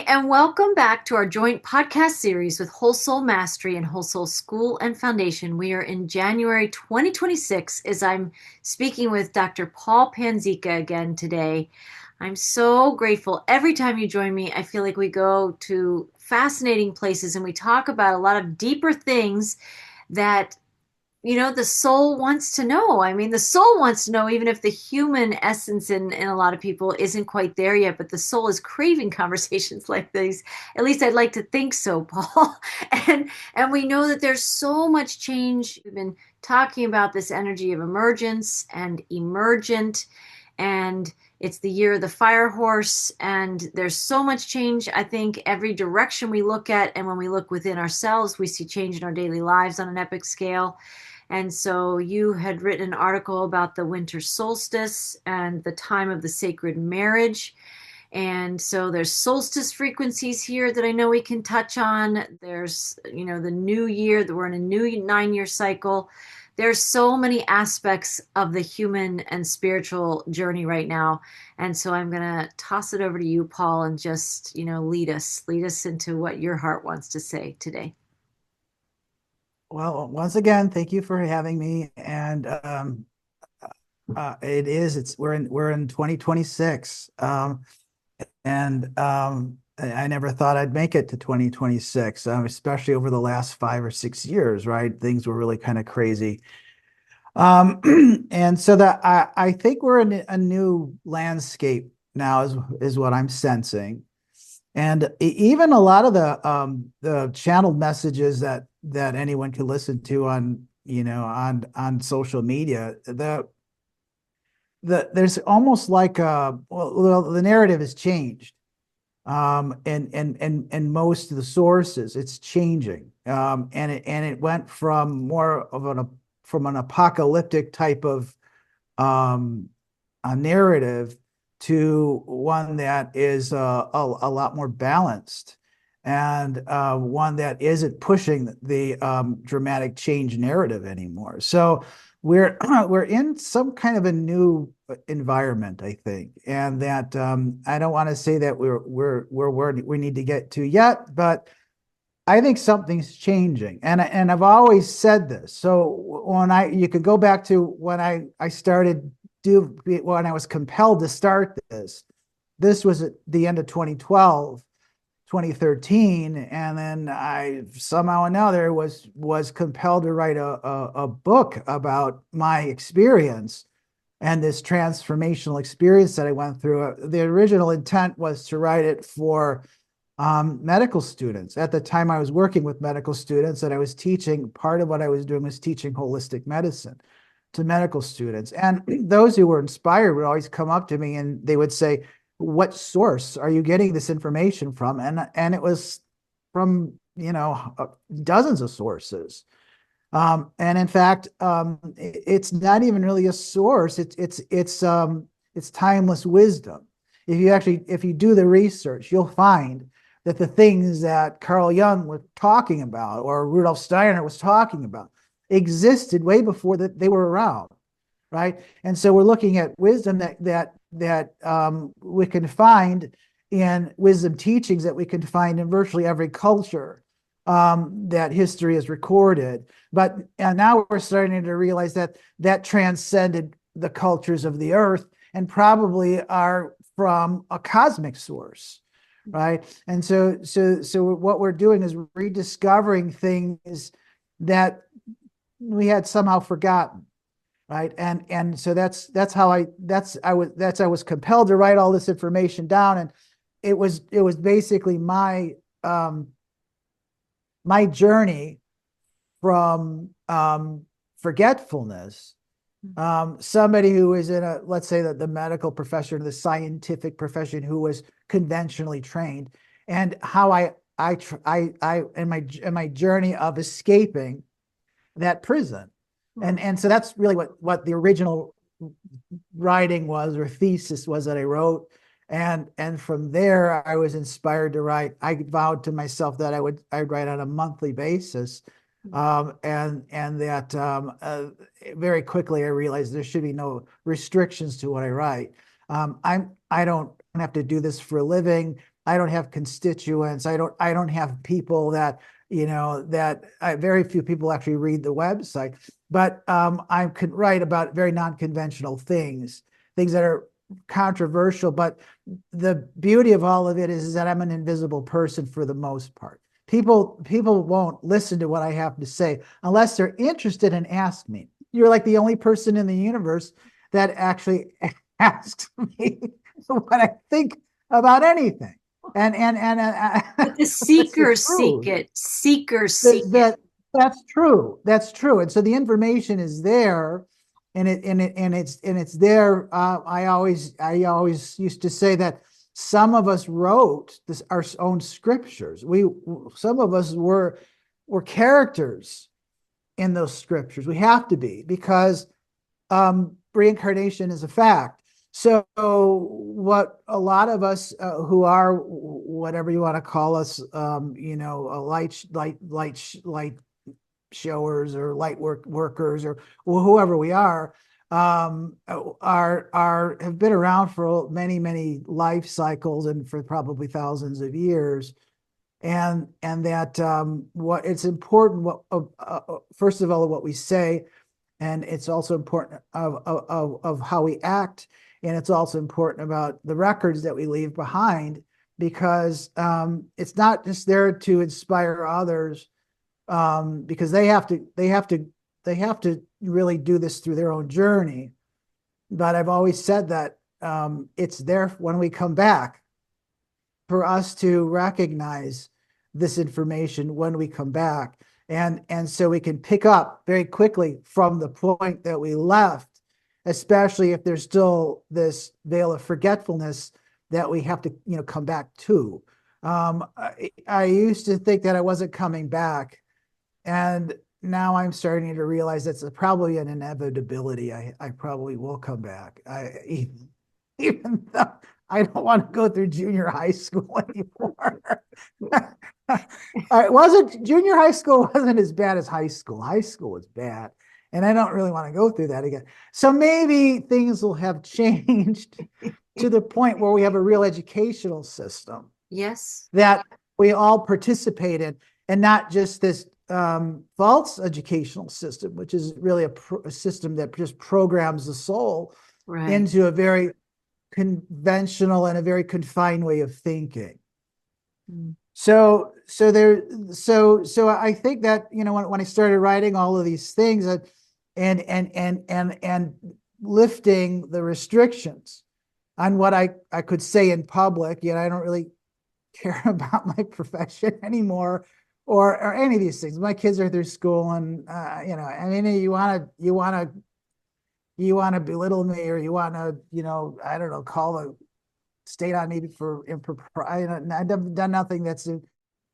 and welcome back to our joint podcast series with Whole Soul Mastery and Whole Soul School and Foundation. We are in January 2026 as I'm speaking with Dr. Paul Panzica again today. I'm so grateful. Every time you join me, I feel like we go to fascinating places and we talk about a lot of deeper things that the soul wants to know. I mean, the soul wants to know, even if the human essence in a lot of people isn't quite there yet, but the soul is craving conversations like these. At least I'd like to think so, Paul. And we know that there's so much change. We've been talking about this energy of emergence and emergent, and it's the year of the fire horse, and there's so much change. I think every direction we look at, and when we look within ourselves, we see change in our daily lives on an epic scale. And so you had written an article about the winter solstice and the time of the sacred marriage. And so there's solstice frequencies here that I know we can touch on. There's, the new year, that we're in a new 9-year cycle. There's so many aspects of the human and spiritual journey right now. And so I'm going to toss it over to you, Paul, and just, lead us into what your heart wants to say today. Well, once again, thank you for having me. And we're in 2026. I never thought I'd make it to 2026, especially over the last 5 or 6 years, right? Things were really kind of crazy. And so that I think we're in a new landscape now is what I'm sensing. And even a lot of the channeled messages that anyone can listen to on social media, there's almost like the narrative has changed, and most of the sources it's changing, and it went from more of an apocalyptic type of a narrative to one that is a lot more balanced, and one that isn't pushing the dramatic change narrative anymore. So we're we're in some kind of a new environment, I think, and that I don't want to say that we're where we need to get to yet, but I think something's changing, and I've always said this. So you could go back to when I started when I was compelled to start this. This was at the end of 2012, 2013, and then I somehow or another was compelled to write a book about my experience and this transformational experience that I went through. The original intent was to write it for medical students. At the time, I was working with medical students, and I was teaching. Part of what I was doing was teaching holistic medicine to medical students. And those who were inspired would always come up to me and they would say, "What source are you getting this information from?" And it was from dozens of sources. And in fact, it's not even really a source. It's timeless wisdom. If you do the research, you'll find that the things that Carl Jung was talking about or Rudolf Steiner was talking about existed way before that they were around, right? And so we're looking at wisdom that we can find in wisdom teachings that we can find in virtually every culture that history has recorded. And now we're starting to realize that transcended the cultures of the earth and probably are from a cosmic source, right? And so what we're doing is rediscovering things that we had somehow forgotten, right? And so I was compelled to write all this information down, and it was basically my journey from forgetfulness. Somebody who is in let's say that the medical profession, the scientific profession, who was conventionally trained, and how in my journey of escaping that prison. And so that's really what the original writing was, or thesis was, that I wrote. And from there, I was inspired to write. I vowed to myself that I'd write on a monthly basis. And that very quickly I realized there should be no restrictions to what I write. I don't have to do this for a living. I don't have constituents. I don't have people that, very few people actually read the website, but I could write about very non-conventional things that are controversial. But the beauty of all of it is that I'm an invisible person for the most part. People won't listen to what I have to say unless they're interested and ask me. You're like the only person in the universe that actually asks me what I think about anything. But the That's the seekers seek truth. it. Seekers seek it. That's true. That's true. And so the information is there, and it's there. I always used to say that some of us wrote our own scriptures. Some of us were characters in those scriptures. We have to be, because reincarnation is a fact. So what a lot of us who are whatever you want to call us, light showers or workers, or whoever we are have been around for many life cycles and for probably thousands of years. And that what it's important, first of all, what we say, and it's also important of how we act, and it's also important about the records that we leave behind, because it's not just there to inspire others, because they have to really do this through their own journey. But I've always said that it's there when we come back for us to recognize this information when we come back. And so we can pick up very quickly from the point that we left, especially if there's still this veil of forgetfulness that we have to, come back to. I used to think that I wasn't coming back, and now I'm starting to realize that's probably an inevitability. I probably will come back. Even though I don't want to go through junior high school anymore. It wasn't Junior high school wasn't as bad as high school. High school was bad, and I don't really want to go through that again. So maybe things will have changed to the point where we have a real educational system Yes. that we all participate in, and not just this false educational system, which is really a system that just programs the soul Right. into a very conventional and a very confined way of thinking. Mm. So I think that, when I started writing all of these things, and lifting the restrictions on what I could say in public, I don't really care about my profession anymore, or any of these things. My kids are through school, and you want to belittle me, or you want to, I don't know, call the state on me for impropriety. I've done nothing that's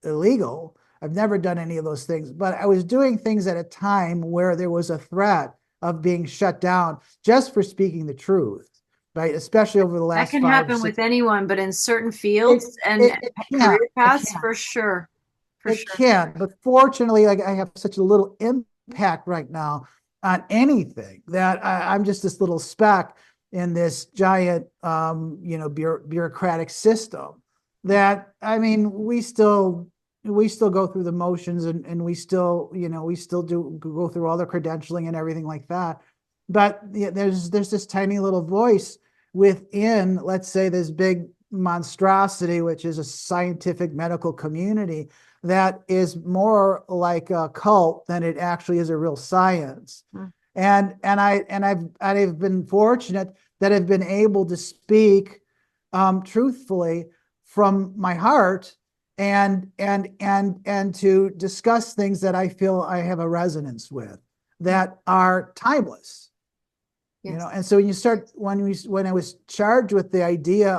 illegal. I've never done any of those things, but I was doing things at a time where there was a threat of being shut down just for speaking the truth, right? Especially over the That last can 5 or happen 6. with anyone, but in certain fields and It career can, it paths, can, for sure. For it sure. can. But fortunately, like, I have such a little impact right now on anything that I'm just this little speck in this giant, bureaucratic system. That, I mean, we still go through the motions, and we still do go through all the credentialing and everything like that. But there's this tiny little voice within, let's say, this big monstrosity, which is a scientific medical community, that is more like a cult than it actually is a real science. Mm. I've been fortunate that I've been able to speak truthfully from my heart, and to discuss things that I feel I have a resonance with, that are timeless. Yes. And so when I was charged with the idea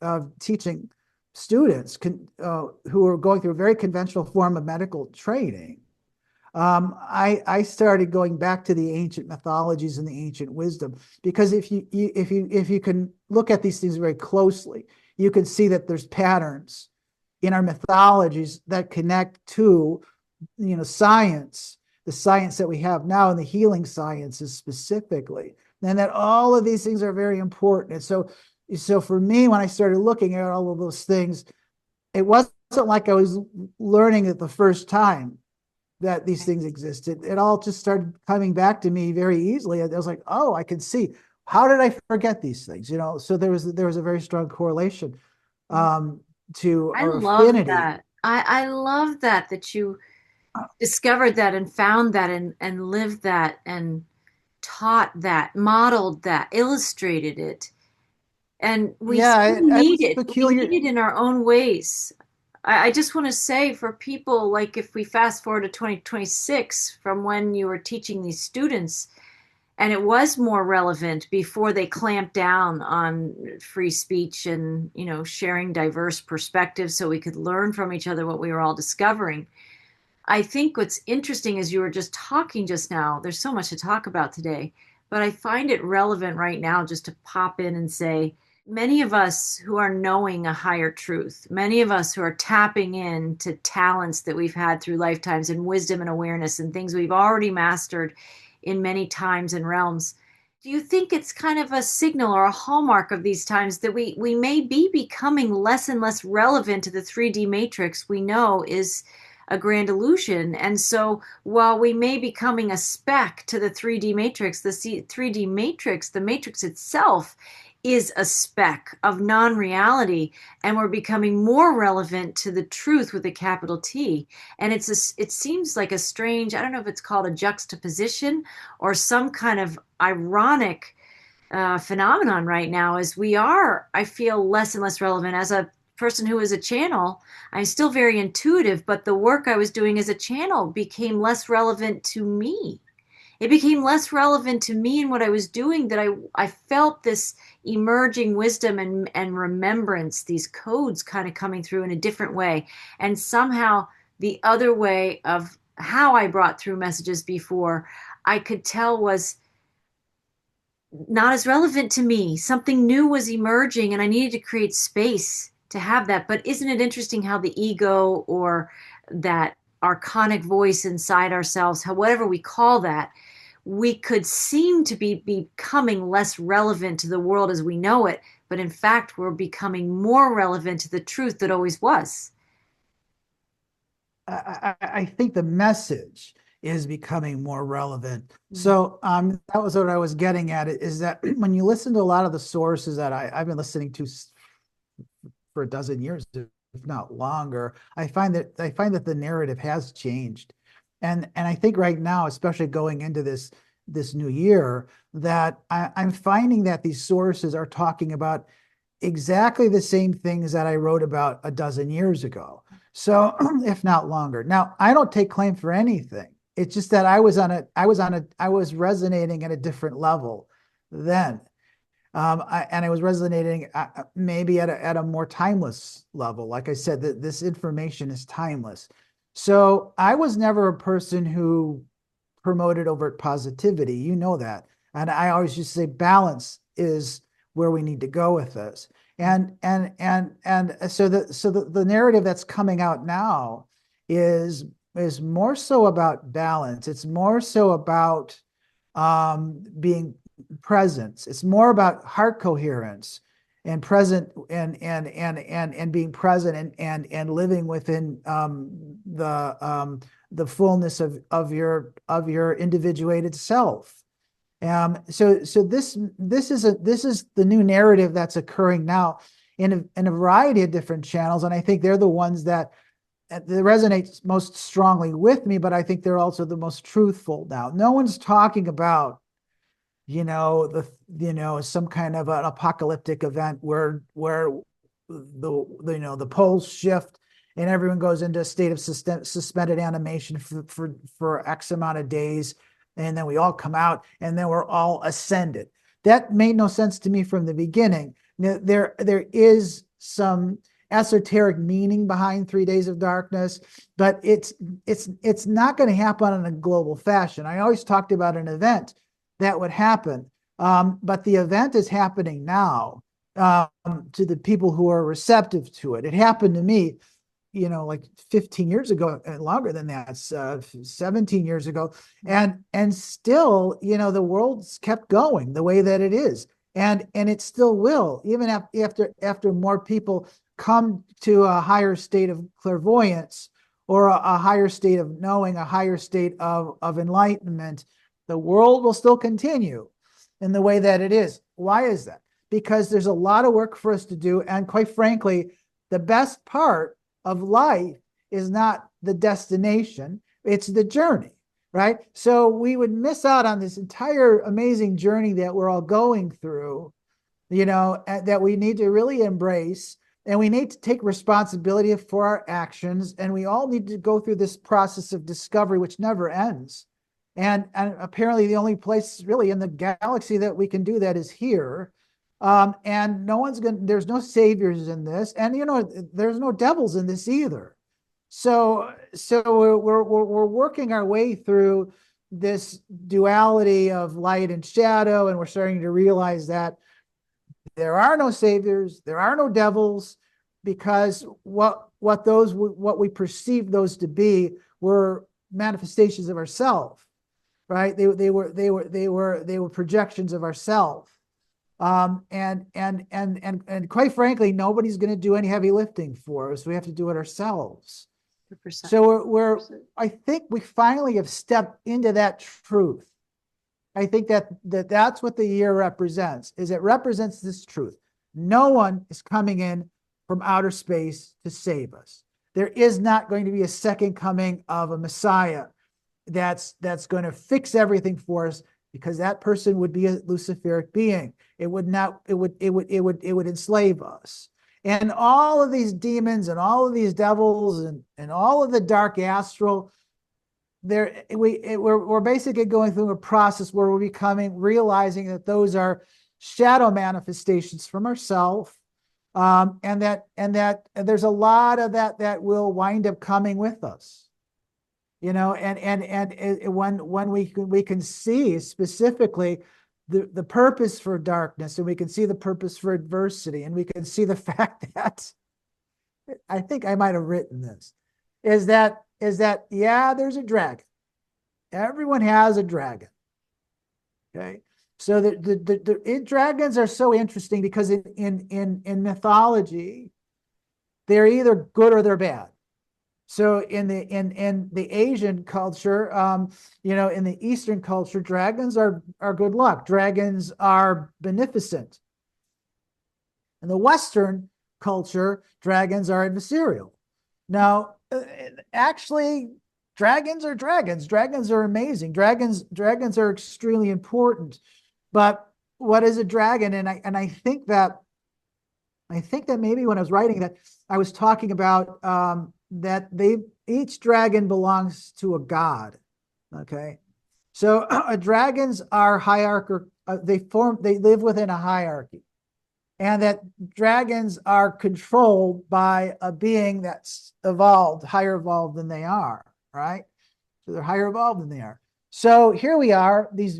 of teaching students who are going through a very conventional form of medical training, I started going back to the ancient mythologies and the ancient wisdom, because if you can look at these things very closely, you can see that there's patterns in our mythologies that connect to, science, the science that we have now, and the healing sciences specifically, and that all of these things are very important. And so for me, when I started looking at all of those things, it wasn't like I was learning it the first time that these things existed. It all just started coming back to me very easily. I was like, oh, I can see. How did I forget these things? So there was a very strong correlation um, to I or love affinity. that. I love that you discovered that and found that and lived that and taught that, modeled that, illustrated it. And we Yeah, still I need was it. We need peculiar. it in our own ways. I just want to say for people, like if we fast forward to 2026 from when you were teaching these students, and it was more relevant before they clamped down on free speech and, sharing diverse perspectives so we could learn from each other what we were all discovering. I think what's interesting is you were just talking just now. There's so much to talk about today, but I find it relevant right now just to pop in and say many of us who are knowing a higher truth, many of us who are tapping into talents that we've had through lifetimes and wisdom and awareness and things we've already mastered in many times and realms. Do you think it's kind of a signal or a hallmark of these times that we may be becoming less and less relevant to the 3D matrix we know is a grand illusion? And so while we may be becoming a speck to the 3D matrix, the 3D matrix, the matrix itself is a speck of non-reality, and we're becoming more relevant to the truth with a capital T. And it seems like a strange, I don't know if it's called a juxtaposition or some kind of ironic phenomenon right now, as we are, I feel, less and less relevant. As a person who is a channel, I'm still very intuitive, but the work I was doing as a channel became less relevant to me. It became less relevant to me and what I was doing, that I felt this emerging wisdom and remembrance, these codes kind of coming through in a different way. And somehow the other way of how I brought through messages before, I could tell was not as relevant to me. Something new was emerging, and I needed to create space to have that. But isn't it interesting how the ego, or that archonic voice inside ourselves, whatever we call that, we could seem to be becoming less relevant to the world as we know it, but in fact, we're becoming more relevant to the truth that always was. I think the message is becoming more relevant. So that was what I was getting at. Is that when you listen to a lot of the sources that I've been listening to for a dozen years, if not longer, I find that the narrative has changed, and I think right now, especially going into this new year, that I'm finding that these sources are talking about exactly the same things that I wrote about a dozen years ago. So, if not longer. Now, I don't take claim for anything. It's just that I was resonating at a different level then. And I was resonating maybe at a more timeless level. Like I said, that this information is timeless. So I was never a person who promoted overt positivity. You know that. And I always just say balance is where we need to go with this. And so the narrative that's coming out now is is more so about balance. It's more so about being presence. It's more about heart coherence and present and being present and living within the fullness of your individuated self. So this is the new narrative that's occurring now in a variety of different channels, and I think they're the ones that resonate most strongly with me. But I think they're also the most truthful now. No one's talking about some kind of an apocalyptic event where the poles shift and everyone goes into a state of suspended animation for X amount of days, and then we all come out and then we're all ascended. That made no sense to me from the beginning. Now, there is some esoteric meaning behind 3 days of darkness, but it's not going to happen in a global fashion. I always talked about an event that would happen. But the event is happening now to the people who are receptive to it. It happened to me, like 15 years ago, and longer than that, 17 years ago. And still, the world's kept going the way that it is. And it still will, even after more people come to a higher state of clairvoyance or a higher state of knowing, a higher state of enlightenment, the world will still continue in the way that it is. Why is that? Because there's a lot of work for us to do. And quite frankly, the best part of life is not the destination, it's the journey, right? So we would miss out on this entire amazing journey that we're all going through, that we need to really embrace. And we need to take responsibility for our actions. And we all need to go through this process of discovery, which never ends. And apparently the only place really in the galaxy that we can do that is here. And there's no saviors in this. And, there's no devils in this either. So we're working our way through this duality of light and shadow. And we're starting to realize that there are no saviors, there are no devils, because what we perceive those to be were manifestations of ourselves, right? They were projections of ourselves. And quite frankly, nobody's going to do any heavy lifting for us. We have to do it ourselves. 100%. So I think we finally have stepped into that truth. I think that's what the year represents, is it represents this truth. No one is coming in from outer space to save us. There is not going to be a second coming of a Messiah that's going to fix everything for us, because that person would be a Luciferic being. It would enslave us. And all of these demons and all of these devils and all of the dark astral, we're basically going through a process where we're realizing that those are shadow manifestations from ourselves, and that there's a lot of that will wind up coming with us, and when we can see specifically the purpose for darkness, and we can see the purpose for adversity, and we can see the fact that I think I might have written this, is that yeah, there's a dragon. Everyone has a dragon. Okay, so the dragons are so interesting because in mythology, they're either good or they're bad. So in the Asian culture, in the Eastern culture, dragons are good luck. Dragons are beneficent. In the Western culture, dragons are adversarial. Now, actually, dragons are dragons. Dragons are amazing. Dragons are extremely important. But what is a dragon? And I think that maybe when I was writing that, I was talking about that each dragon belongs to a god. Okay, so dragons are hierarchical. They live within a hierarchy, and that dragons are controlled by a being that's higher evolved than they are. Right, so they're higher evolved than they are. So here we are, these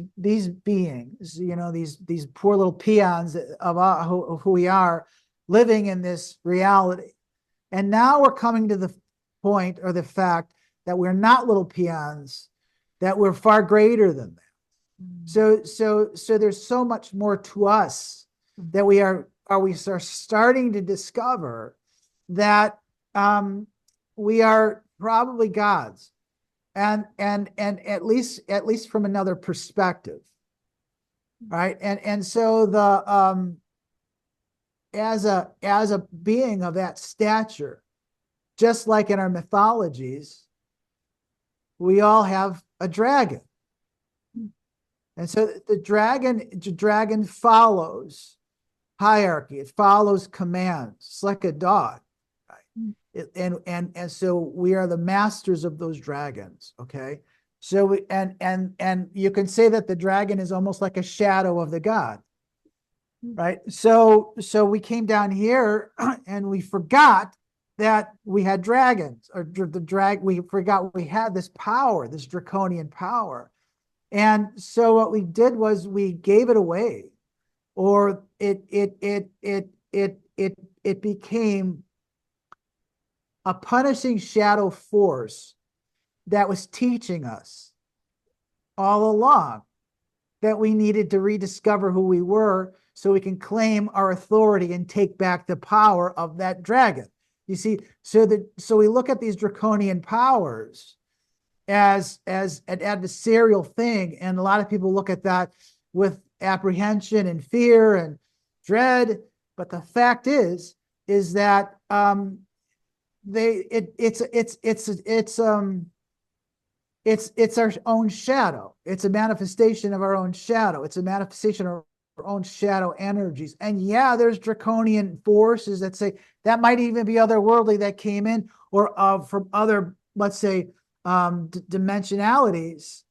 beings, these poor little peons of who we are, living in this reality. And now we're coming to the point, or the fact, that we're not little peons, that we're far greater than that. So there's so much more to us that we are starting to discover that we are probably gods, and at least from another perspective, right? And so the as a being of that stature, just like in our mythologies, we all have a dragon. And so the dragon follows hierarchy. It follows commands. It's like a dog. Right? And so we are the masters of those dragons. Okay. So and you can say that the dragon is almost like a shadow of the god. Right. So we came down here and we forgot that we had dragons, or we forgot we had this power, this draconian power. And so what we did was we gave it away, or it became a punishing shadow force that was teaching us all along that we needed to rediscover who we were, so we can claim our authority and take back the power of that dragon. You see, so we look at these draconian powers as an adversarial thing, and a lot of people look at that with apprehension and fear and dread. But the fact is that it's our own shadow. It's a manifestation of our own shadow. It's a manifestation of our own shadow energies. And yeah, there's draconian forces that say that might even be otherworldly that came in, or from other, let's say, dimensionalities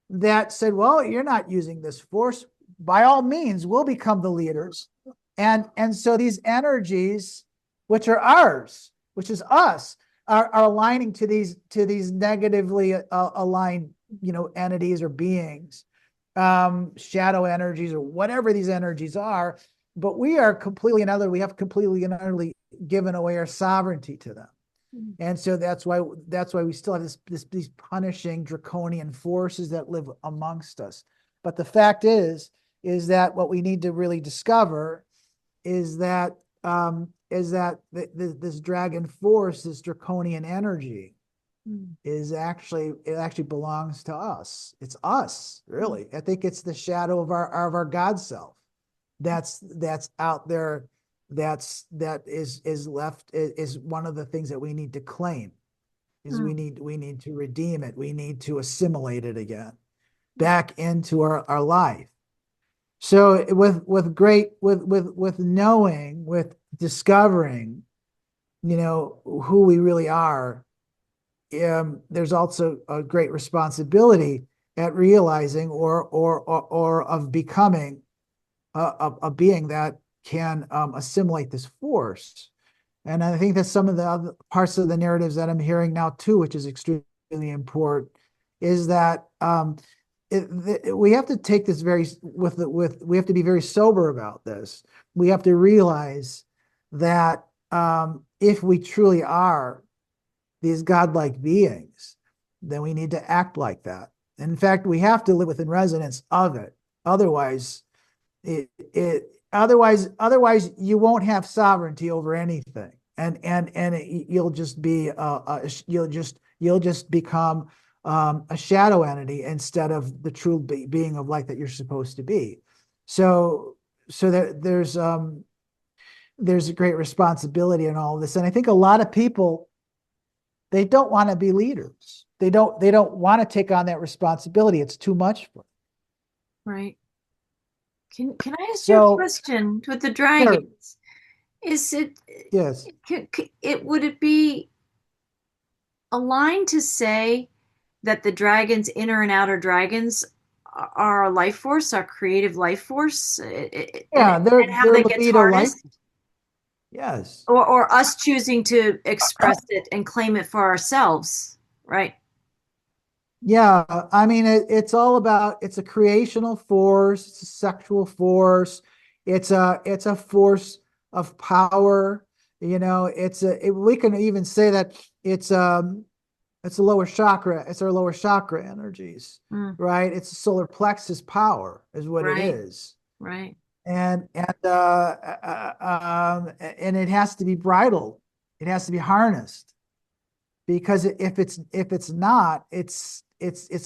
that said, well, you're not using this force. By all means, we'll become the leaders. And so these energies, which are ours, which is us, are aligning to these negatively aligned, entities or beings, shadow energies or whatever these energies are. But we have completely and utterly given away our sovereignty to them. And so that's why we still have these punishing draconian forces that live amongst us. But the fact is that what we need to really discover is that this dragon force, this draconian energy, it actually belongs to us. It's us, really. I think it's the shadow of our God self that's out there. That is left is one of the things that we need to claim. Is we need to redeem it. We need to assimilate it again back into our life. So with knowing, with discovering, who we really are, there's also a great responsibility at realizing or of becoming a being that can assimilate this force. And I think that some of the other parts of the narratives that I'm hearing now too, which is extremely important, is that we have to take this we have to be very sober about this. We have to realize that if we truly are these godlike beings, then we need to act like that. And in fact, we have to live within resonance of it. Otherwise, otherwise you won't have sovereignty over anything, and you'll just be you'll just become a shadow entity instead of the true being of light that you're supposed to be. So that there's a great responsibility in all of this, and I think a lot of people, they don't want to be leaders. They don't want to take on that responsibility. It's too much for them. Right. Can I ask you a question with the dragons? Sure. Is it, yes, would it be aligned to say that the dragons, inner and outer dragons, are a life force, our creative life force? Yeah, they're how that gets harnessed? Yes. Or us choosing to express it and claim it for ourselves, right? Yeah, I mean, it's all about, it's a creational force, it's a sexual force, it's a force of power. We can even say that it's a lower chakra. It's our lower chakra energies, right? It's a solar plexus power is what it is. Right. And it has to be bridled. It has to be harnessed, because if it's not, it's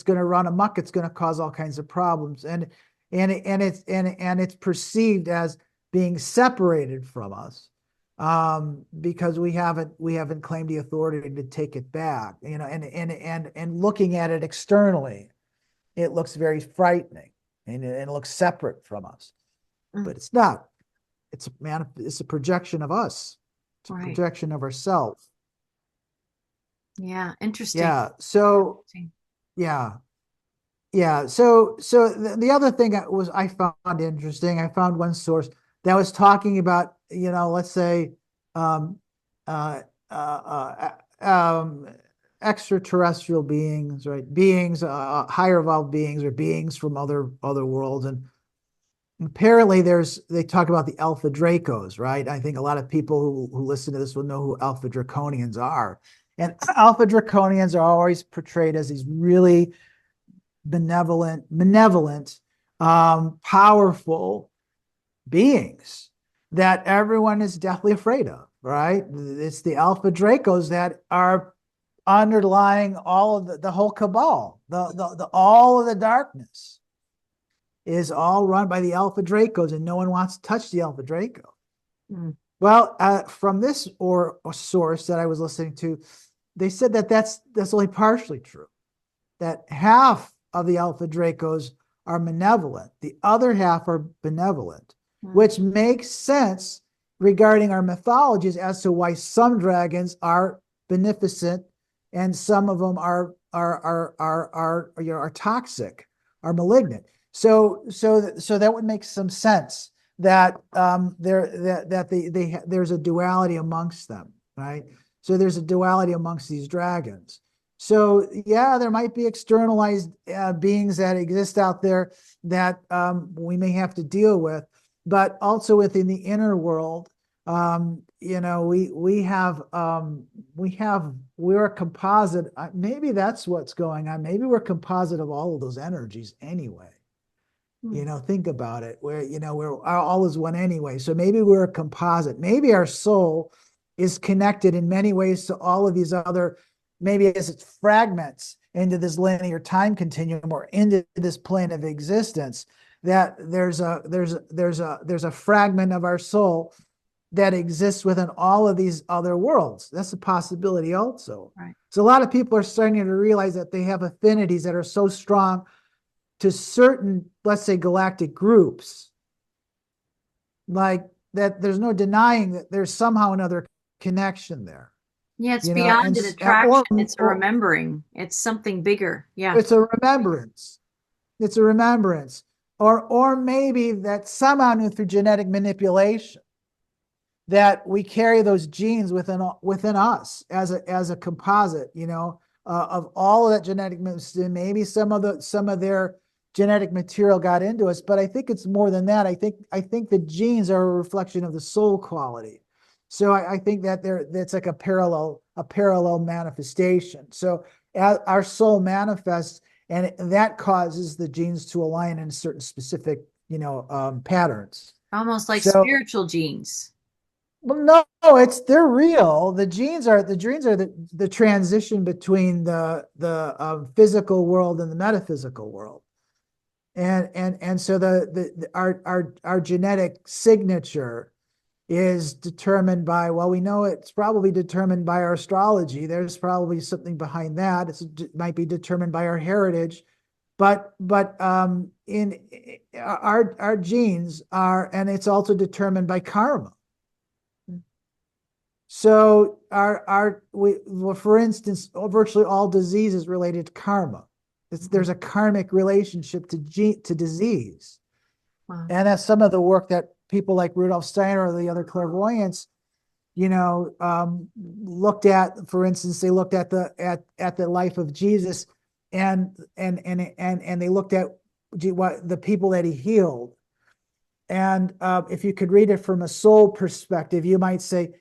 going to run amok. It's going to cause all kinds of problems, and it's perceived as being separated from us, because we haven't claimed the authority to take it back. And looking at it externally, it looks very frightening, and it looks separate from us, but it's not. It's a projection of us. It's a projection of ourselves. Yeah, interesting. Yeah. So, yeah. So the other thing I found interesting, I found one source that was talking about, let's say, extraterrestrial beings, right? Beings, higher evolved beings, or beings from other worlds. And apparently they talk about the Alpha Dracos, right? I think a lot of people who listen to this will know who Alpha Draconians are. And Alpha Draconians are always portrayed as these really benevolent, powerful beings that everyone is deathly afraid of, right? It's the Alpha Dracos that are underlying all of the whole cabal, the all of the darkness is all run by the Alpha Dracos, and no one wants to touch the Alpha Draco. Mm. Well, from this or source that I was listening to, they said that that's only partially true. That half of the Alpha Dracos are malevolent, the other half are benevolent, which makes sense regarding our mythologies as to why some dragons are beneficent and some of them are toxic, are malignant. So that would make some sense that there's a duality amongst them, right? So there's a duality amongst these dragons. So yeah, there might be externalized beings that exist out there that we may have to deal with, but also within the inner world, we're a composite. Maybe that's what's going on. Maybe we're a composite of all of those energies anyway. Think about it. We're all is one anyway. So maybe we're a composite. Maybe our soul is connected in many ways to all of these other, maybe as it fragments into this linear time continuum or into this plane of existence, that there's a fragment of our soul that exists within all of these other worlds. That's a possibility also. Right. So a lot of people are starting to realize that they have affinities that are so strong to certain, let's say, galactic groups, like that there's no denying that there's somehow another connection there. Yeah, it's beyond an attraction. It's a remembering. It's something bigger. Yeah. It's a remembrance. It's a remembrance. Or maybe that somehow through genetic manipulation that we carry those genes within us as a composite, of all of that genetic, maybe some of their genetic material got into us, but I think it's more than that. I think the genes are a reflection of the soul quality. So I think that that's like a parallel manifestation. So as our soul manifests, and that causes the genes to align in certain specific, patterns. Almost like spiritual genes. Well, no, they're real. The genes are the transition between the physical world and the metaphysical world. And so our genetic signature is determined by, well, we know it's probably determined by our astrology. There's probably something behind that. It might be determined by our heritage, but in our genes are, and it's also determined by karma. So for instance, virtually all disease is related to karma. There's a karmic relationship to disease. Wow. And that's some of the work that people like Rudolf Steiner or the other clairvoyants, looked at. For instance, they looked at the life of Jesus, and they looked at what the people that he healed. And if you could read it from a soul perspective, you might say,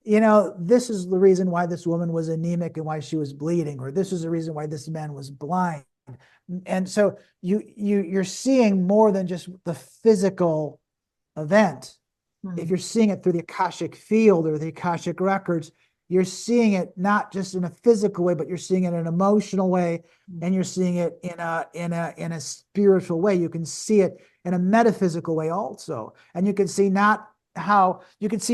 this is the reason why this woman was anemic and why she was bleeding, or this is the reason why this man was blind. And so you're seeing more than just the physical event. If you're seeing it through the Akashic field or the Akashic records, you're seeing it not just in a physical way, but you're seeing it in an emotional way, and you're seeing it in a spiritual way. You can see it in a metaphysical way also, and you can see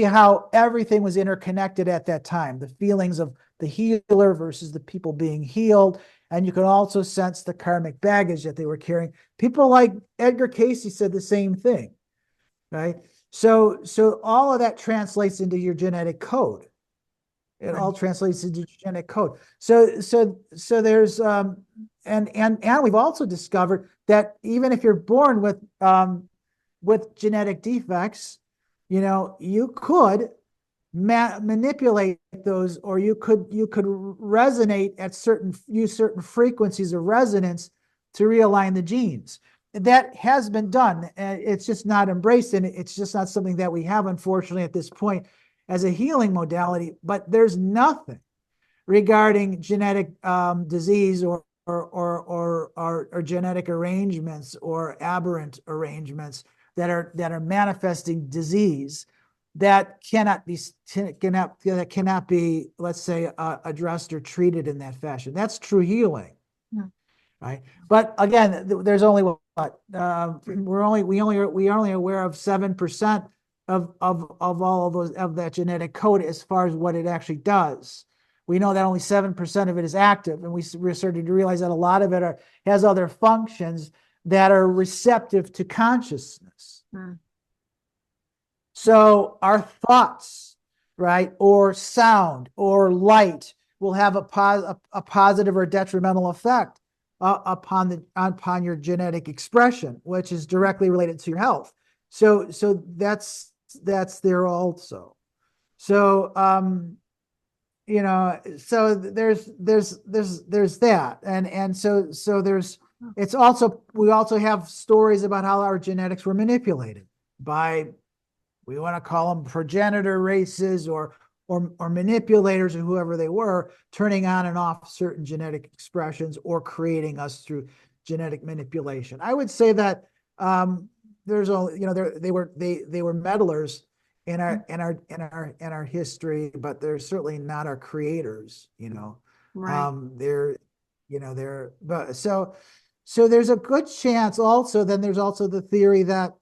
how everything was interconnected at that time. The feelings of the healer versus the people being healed. And you can also sense the karmic baggage that they were carrying. People like Edgar Cayce said the same thing, right? So all of that translates into your genetic code. It all translates into genetic code. So there's and we've also discovered that even if you're born with genetic defects, you could manipulate those, or you could resonate at certain frequencies of resonance to realign the genes. That has been done. It's just not embraced, and it's just not something that we have, unfortunately, at this point as a healing modality. But there's nothing regarding genetic disease or genetic arrangements or aberrant arrangements that are manifesting disease that cannot be, let's say, addressed or treated in that fashion. That's true healing, right? But again, there's only what we only aware of 7% of all of those of that genetic code as far as what it actually does. We know that only 7% of it is active, and we're starting to realize that a lot of it has other functions that are receptive to consciousness. So our thoughts, right, or sound or light will have a positive or detrimental effect upon your genetic expression, which is directly related to your health. So that's there also. So so there's that, and so there's it's also we also have stories about how our genetics were manipulated by, we want to call them progenitor races or manipulators or whoever they were, turning on and off certain genetic expressions or creating us through genetic manipulation. I would say that there's only they were meddlers in our history, but they're certainly not our creators. Right. But so there's a good chance also. Then there's also the theory that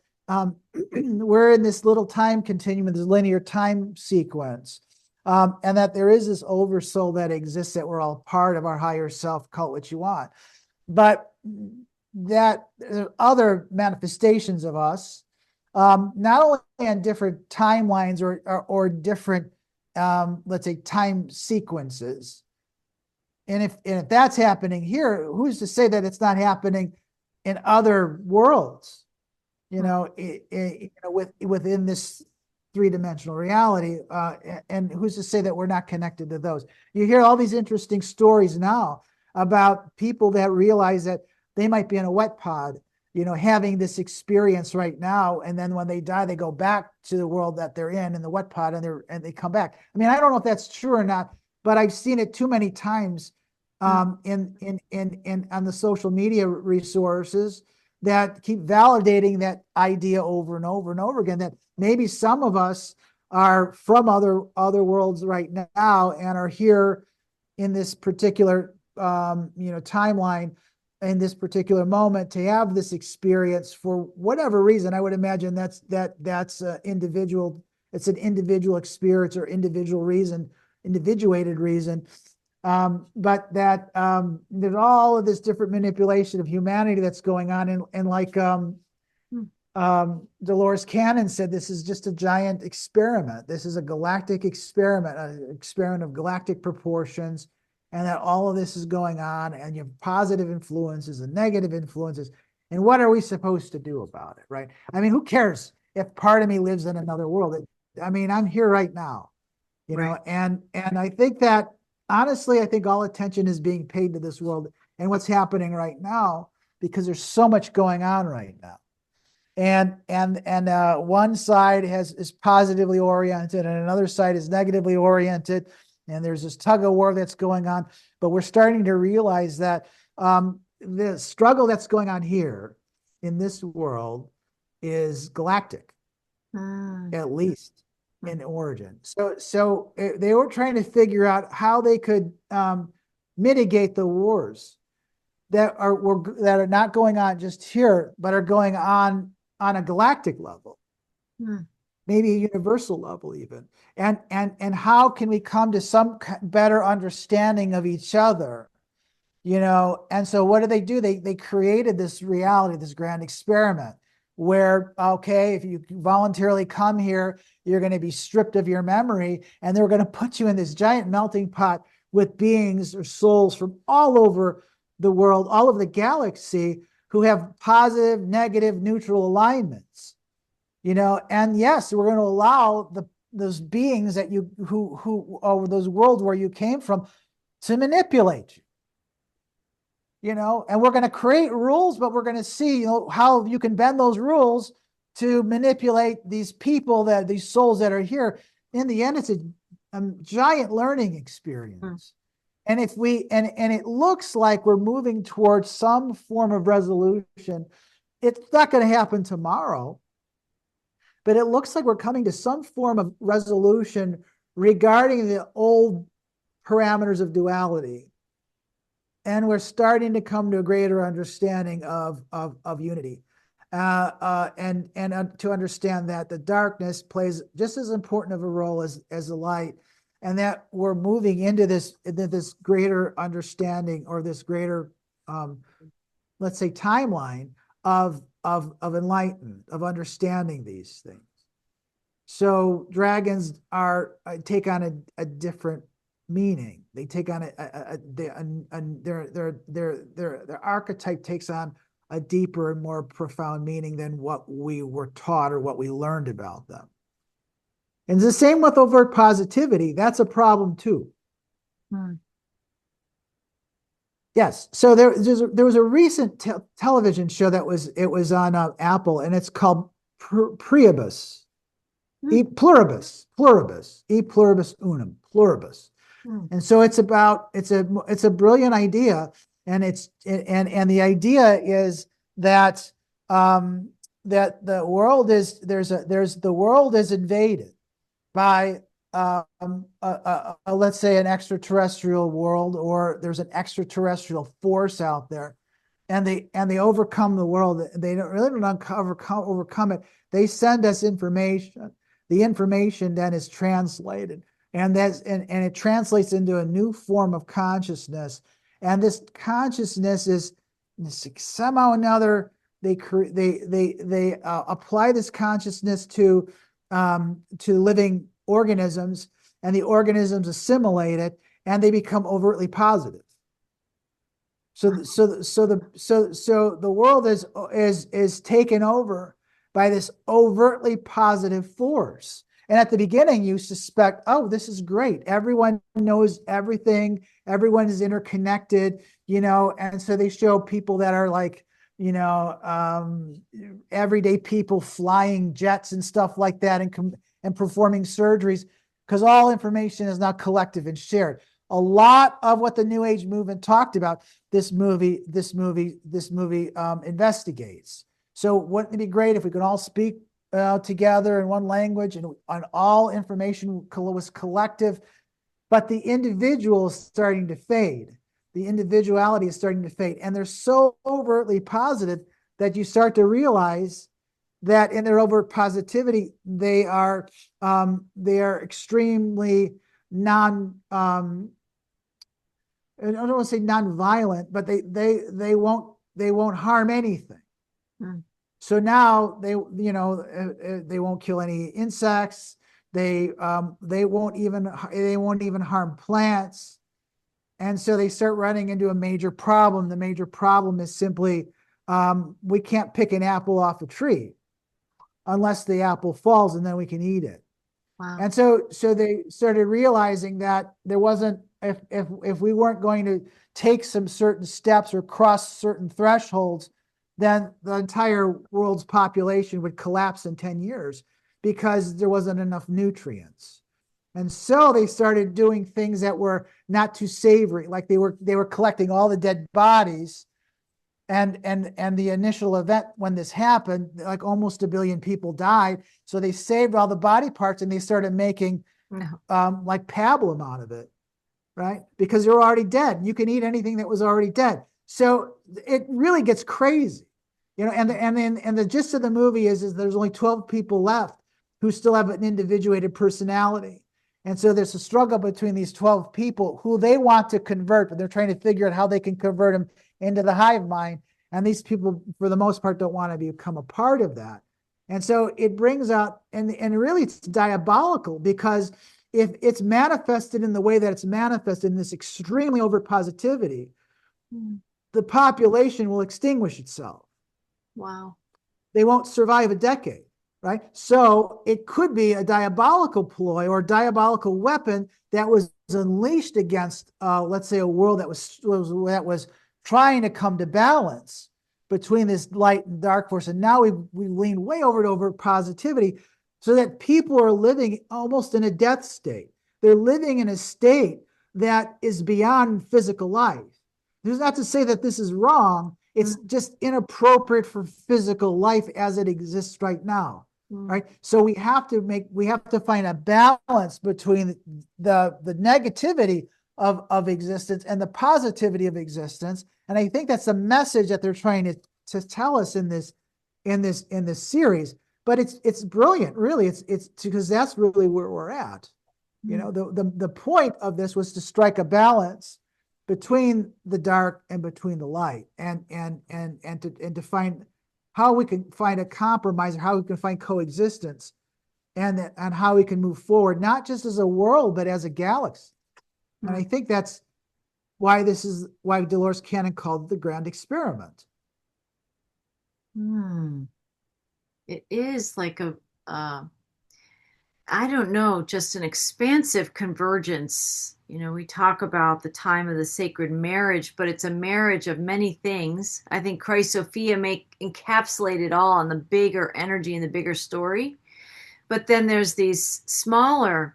we're in this little time continuum, this linear time sequence, and that there is this oversoul that exists, that we're all part of our higher self, call it what you want, but that there are other manifestations of us, not only on different timelines or different, let's say, time sequences. And if that's happening here, who's to say that it's not happening in other worlds? Within this three-dimensional reality, and who's to say that we're not connected to those? You hear all these interesting stories now about people that realize that they might be in a wet pod, having this experience right now, and then when they die, they go back to the world that they're in the wet pod, and they come back. I mean, I don't know if that's true or not, but I've seen it too many times in on the social media resources that keep validating that idea over and over and over again, that maybe some of us are from other worlds right now and are here in this particular timeline, in this particular moment, to have this experience for whatever reason. I would imagine that's individual. It's an individual experience or individual reason, individuated reason. But that there's all of this different manipulation of humanity that's going on, and like Dolores Cannon said, this is just a giant experiment. This is a galactic experiment, an experiment of galactic proportions, and that all of this is going on, and you have positive influences and negative influences. And what are we supposed to do about it, right? I mean, who cares if part of me lives in another world? I mean, I'm here right now, Right. and I think that, honestly, I think all attention is being paid to this world and what's happening right now, because there's so much going on right now. And one side is positively oriented, and another side is negatively oriented. And there's this tug of war that's going on. But we're starting to realize that the struggle that's going on here in this world is galactic, at least in origin. So they were trying to figure out how they could mitigate the wars that are not going on just here, but are going on a galactic level, maybe a universal level even. And how can we come to some better understanding of each other? And so what do? They created this reality, this grand experiment, where, okay, if you voluntarily come here, you're going to be stripped of your memory, and they're going to put you in this giant melting pot with beings or souls from all over the world, all over the galaxy, who have positive, negative, neutral alignments. And yes, we're going to allow those beings that who over those worlds where you came from to manipulate you. And we're going to create rules, but we're going to see, how you can bend those rules to manipulate these people, these souls that are here. In the end, it's a giant learning experience. And if and it looks like we're moving towards some form of resolution, it's not going to happen tomorrow, but it looks like we're coming to some form of resolution regarding the old parameters of duality. And we're starting to come to a greater understanding of unity. And to understand that the darkness plays just as important of a role as the light, and that we're moving into this greater understanding, or this greater, let's say, timeline of enlightenment, of understanding these things. So dragons take on a different meaning. They take on their archetype takes on a deeper and more profound meaning than what we were taught or what we learned about them. And it's the same with overt positivity. That's a problem too. Yes. So there was a recent television show that was on Apple, and it's called Priebus. E pluribus unum, pluribus. And so it's a brilliant idea, and the idea is that that the world is invaded by let's say an extraterrestrial world, or there's an extraterrestrial force out there, and they overcome the world. They don't really overcome it. They send us information. The information then is translated, and it translates into a new form of consciousness. And this consciousness is somehow or another, they apply this consciousness to living organisms, and the organisms assimilate it, and they become overtly positive. So the world is taken over by this overtly positive force. And at the beginning, you suspect, oh, this is great. Everyone knows everything. Everyone is interconnected, and so they show people that are like, everyday people flying jets and stuff like that, and performing surgeries, because all information is now collective and shared. A lot of what the New Age movement talked about, this movie investigates. So wouldn't it be great if we could all speak together in one language, and all information was collective, but the individual is starting to fade. The individuality is starting to fade, and they're so overtly positive that you start to realize that in their overt positivity, they are extremely I don't want to say non-violent, but they won't harm anything. So now they won't kill any insects. They won't even harm plants. And so they start running into a major problem. The major problem is simply we can't pick an apple off a tree unless the apple falls, and then we can eat it. Wow. And so they started realizing that there wasn't, if we weren't going to take some certain steps or cross certain thresholds, then the entire world's population would collapse in 10 years because there wasn't enough nutrients. And so they started doing things that were not too savory, like they were collecting all the dead bodies. And the initial event when this happened, like almost 1 billion people died. So they saved all the body parts, and they started making like pablum out of it, right? Because they're already dead. You can eat anything that was already dead. So it really gets crazy, and the gist of the movie is there's only 12 people left who still have an individuated personality. And so there's a struggle between these 12 people who they want to convert, but they're trying to figure out how they can convert them into the hive mind. And these people, for the most part, don't want to become a part of that. And so it brings out, and really it's diabolical, because if it's manifested in the way that it's manifested, in this extremely over positivity, the population will extinguish itself. Wow. They won't survive a decade, right? So it could be a diabolical ploy or diabolical weapon that was unleashed against, let's say, a world that was trying to come to balance between this light and dark force. And now we lean way over positivity, so that people are living almost in a death state. They're living in a state that is beyond physical life. This is not to say that this is wrong. It's just inappropriate for physical life as it exists right now. Mm. right? So we have to find a balance between the negativity of existence and the positivity of existence. And I think that's the message that they're trying to tell us in this series. But it's brilliant, really. It's because that's really where we're at. Mm. The point of this was to strike a balance between the dark and between the light, and to find how we can find a compromise, or how we can find coexistence, and how we can move forward, not just as a world, but as a galaxy. And I Mm. think that's why Dolores Cannon called it the grand experiment. Mm. It is like uh, I don't know, just an expansive convergence. We talk about the time of the sacred marriage, but it's a marriage of many things. I think Christ Sophia make encapsulate it all in the bigger energy and the bigger story. But then there's these smaller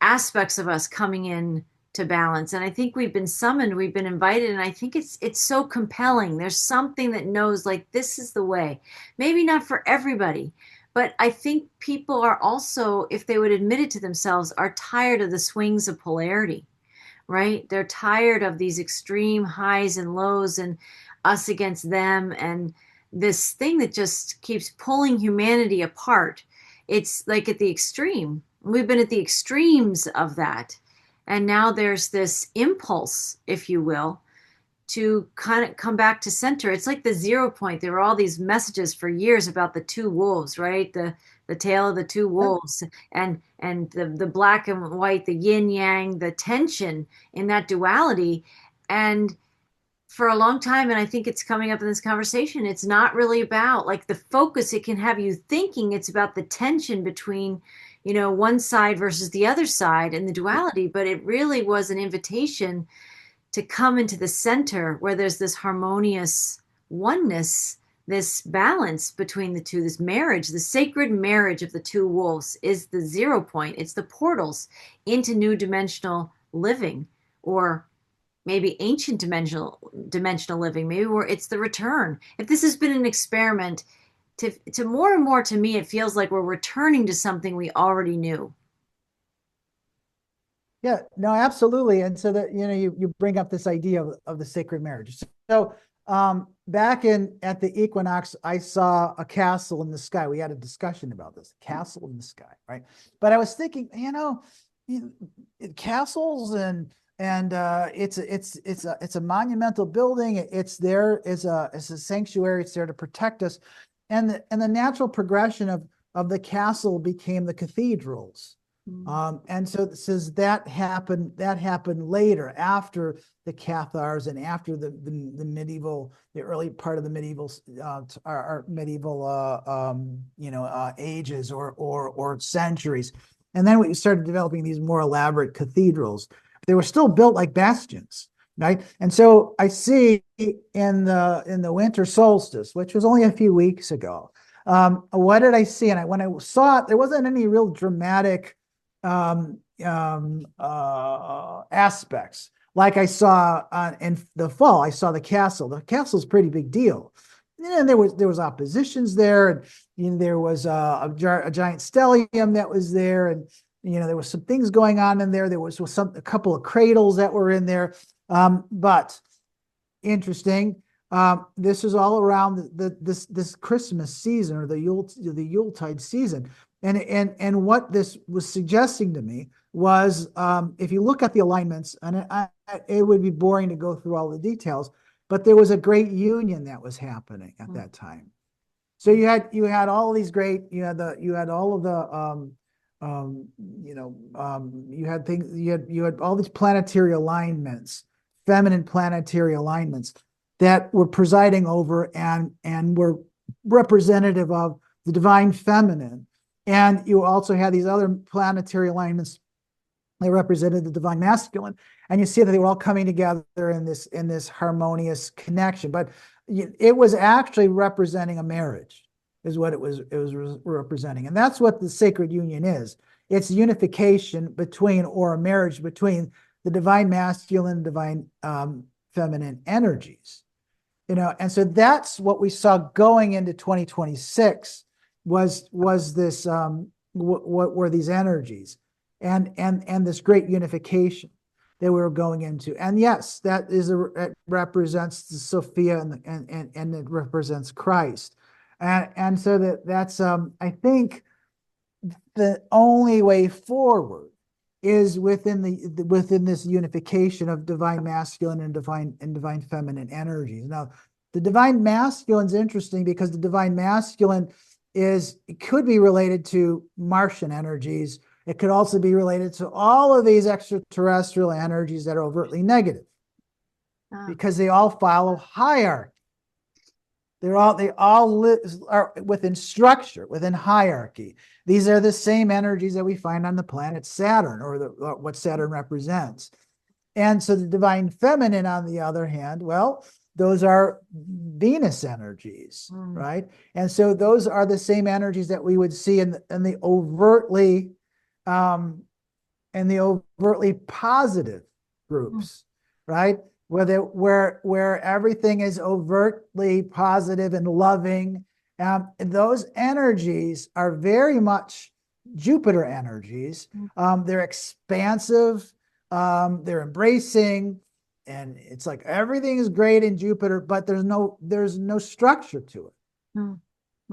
aspects of us coming in to balance. And I think we've been summoned, we've been invited, and I think it's so compelling. There's something that knows like this is the way. Maybe not for everybody, but I think people are also, if they would admit it to themselves, are tired of the swings of polarity, right? They're tired of these extreme highs and lows and us against them and this thing that just keeps pulling humanity apart. It's like at the extreme. We've been at the extremes of that. And now there's this impulse, if you will, to kind of come back to center. It's like the 0 point. There were all these messages for years about the two wolves, right? The tale of the two wolves, and the black and white, the yin yang, the tension in that duality. And for a long time, and I think it's coming up in this conversation, it's not really about like the focus. It can have you thinking it's about the tension between, one side versus the other side and the duality, but it really was an invitation to come into the center where there's this harmonious oneness, this balance between the two, this marriage, the sacred marriage of the two wolves is the 0 point. It's the portals into new dimensional living, or maybe ancient dimensional living, maybe where it's the return. If this has been an experiment, to more and more, to me, it feels like we're returning to something we already knew. Yeah, no, absolutely. And so that, you bring up this idea of the sacred marriage. So back at the equinox, I saw a castle in the sky. We had a discussion about this castle in the sky, right? But I was thinking, castles and it's a monumental building. It's there as a sanctuary. It's there to protect us, and the natural progression of the castle became the cathedrals. And so it says that happened later, after the Cathars and after the medieval, the early part of the medieval ages or centuries. And then we started developing these more elaborate cathedrals. They were still built like bastions, right? And so I see in the winter solstice, which was only a few weeks ago, what did I see? And when I saw it, there wasn't any real dramatic aspects. Like I saw in the fall, I saw the castle. The castle's a pretty big deal. And there was oppositions there, and there was a giant stellium that was there, and there was some things going on in there. There was a couple of cradles that were in there, but interesting. This is all around this Christmas season, or the Yuletide season. And what this was suggesting to me was, if you look at the alignments, and it would be boring to go through all the details, but there was a great union that was happening at that time. So you had all these great, you had all of the you had things, you had all these planetary alignments, feminine planetary alignments that were presiding over and were representative of the divine feminine. And you also had these other planetary alignments that represented the divine masculine. And you see that they were all coming together in this harmonious connection. But it was actually representing a marriage, is what it was representing. And that's what the sacred union is. It's unification between, or a marriage between, the divine masculine and divine feminine energies. And so that's what we saw going into 2026. was this what were these energies, and this great unification that we were going into. And yes, it represents the Sophia, and it represents Christ. And so that's I think the only way forward is within this unification of divine masculine and divine feminine energies. Now, the divine masculine is interesting because the divine masculine it could be related to Martian energies. It could also be related to all of these extraterrestrial energies that are overtly negative, because they all follow hierarchy. They all are within structure, within hierarchy. These are the same energies that we find on the planet Saturn, or what Saturn represents. And so the divine feminine, on the other hand, well, those are Venus energies, right? And so those are the same energies that we would see in the overtly positive groups, right? Where everything is overtly positive and loving. Those energies are very much Jupiter energies. They're expansive, they're embracing, and it's like everything is great in Jupiter, but there's no structure to it.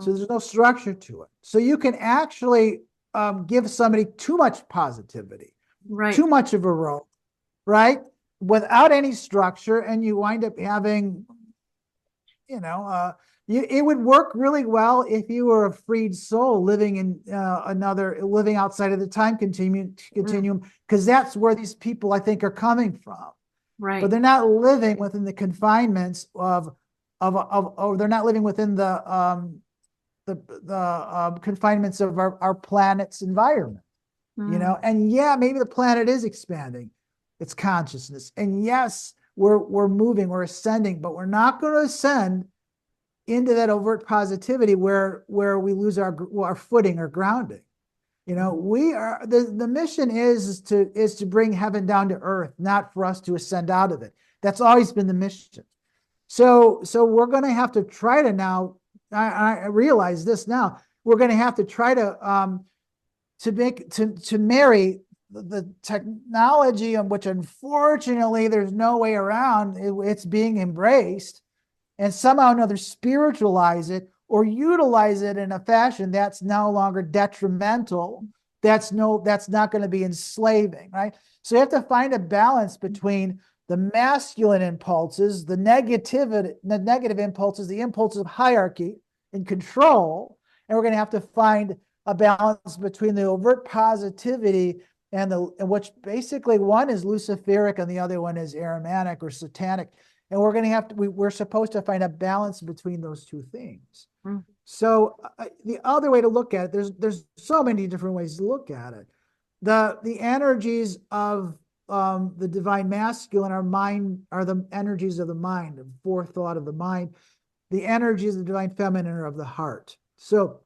So there's no structure to it. So you can actually give somebody too much positivity, too much of a role, right? Without any structure, and you wind up having, it would work really well if you were a freed soul living in living outside of the time continuum, because that's where these people, I think, are coming from. Right. But they're not living within the confinements or they're not living within the confinements of our planet's environment. And yeah, maybe the planet is expanding its consciousness, and yes, we're moving, we're ascending, but we're not going to ascend into that overt positivity where we lose our footing or grounding. We are the mission is to bring heaven down to earth, not for us to ascend out of it. That's always been the mission. So we're going to have to try to now. I realize this now. We're going to have to try to marry the technology, on which unfortunately there's no way around. It's being embraced, and somehow or another spiritualize it or utilize it in a fashion that's no longer detrimental. That's not going to be enslaving, right? So you have to find a balance between the masculine impulses, the negative impulses, the impulses of hierarchy and control, and we're going to have to find a balance between the overt positivity and which basically one is Luciferic and the other one is Ahrimanic or Satanic. And we're supposed to find a balance between those two things. So the other way to look at it, there's so many different ways to look at it. The energies of the divine masculine are the energies of the mind, the forethought of the mind. The energies of the divine feminine are of the heart. So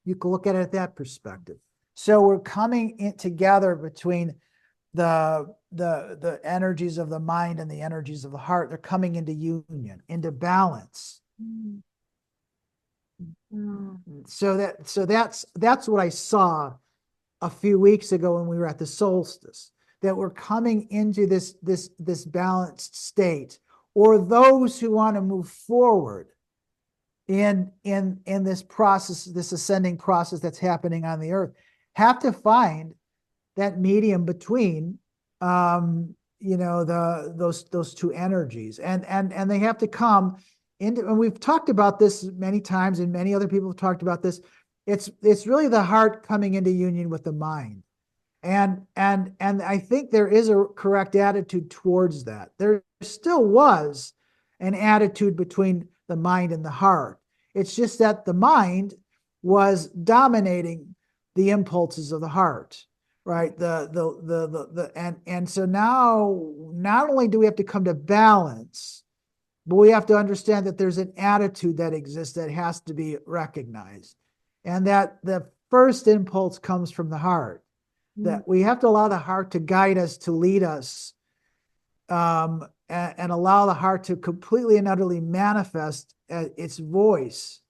you can look at it at that perspective. So we're coming in together between the energies of the mind and the energies of the heart. They're coming into union, into balance. So that's what I saw a few weeks ago when we were at the solstice, that we're coming into this balanced state, or those who want to move forward in this process, this ascending process that's happening on the earth, have to find that medium between those two energies, and they have to come into, and we've talked about this many times, and many other people have talked about this. It's really the heart coming into union with the mind, and I think there is a correct attitude towards that. There still was an attitude between the mind and the heart. It's just that the mind was dominating the impulses of the heart, right? And so now not only do we have to come to balance, but we have to understand that there's an attitude that exists that has to be recognized, and that the first impulse comes from the heart. That we have to allow the heart to guide us, to lead us, and allow the heart to completely and utterly manifest its voice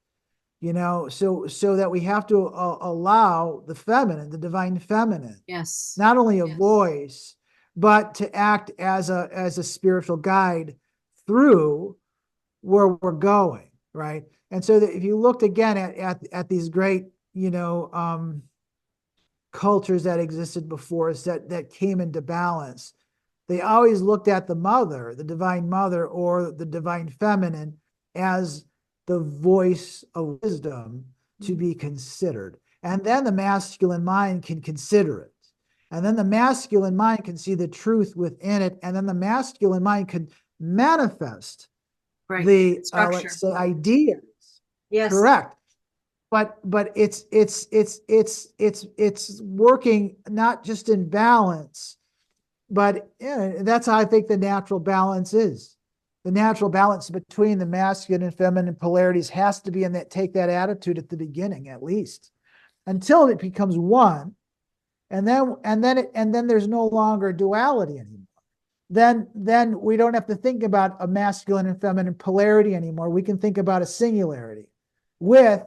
so that we have to allow the feminine, the divine feminine, Yes. not only a voice, but to act as a spiritual guide through where we're going, right? And so that if you looked again at these great, cultures that existed before us that came into balance, they always looked at the mother, the divine mother, or the divine feminine as the voice of wisdom to be considered. And then the masculine mind can consider it. And then the masculine mind can see the truth within it. And then the masculine mind can manifest Right. the, Structure. let's say, ideas. Yes. Correct. But it's working not just in balance, but that's how I think the natural balance is. The natural balance between the masculine and feminine polarities has to be in that, take that attitude at the beginning, at least, until it becomes one. And then there's no longer duality anymore. Then we don't have to think about a masculine and feminine polarity anymore. We can think about a singularity with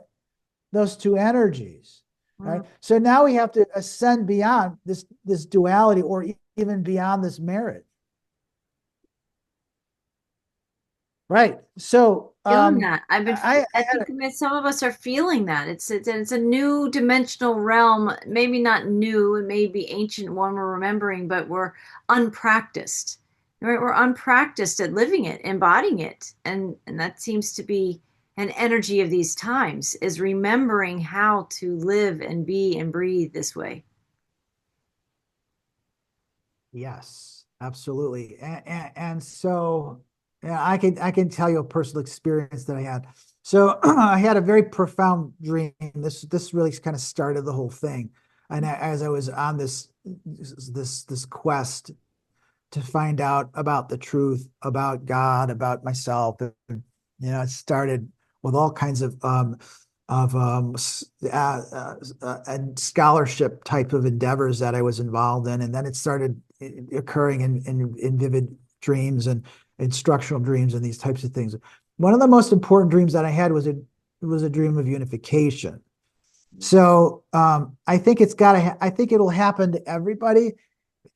those two energies, right? So now we have to ascend beyond this duality, or even beyond this marriage. Right. So Feeling that. I think some of us are feeling that. It's a new dimensional realm, maybe not new, it may be ancient one we're remembering, but we're unpracticed. Right? We're unpracticed at living it, embodying it. And that seems to be an energy of these times, is remembering how to live and be and breathe this way. Yes, absolutely. And so yeah, I can tell you a personal experience that I had. So I had a very profound dream. This really kind of started the whole thing. And as I was on this quest to find out about the truth, about God, about myself, it started with all kinds of scholarship type of endeavors that I was involved in, and then it started occurring in vivid dreams and instructional dreams and these types of things. One of the most important dreams that I had was a dream of unification. So I think I think it'll happen to everybody. It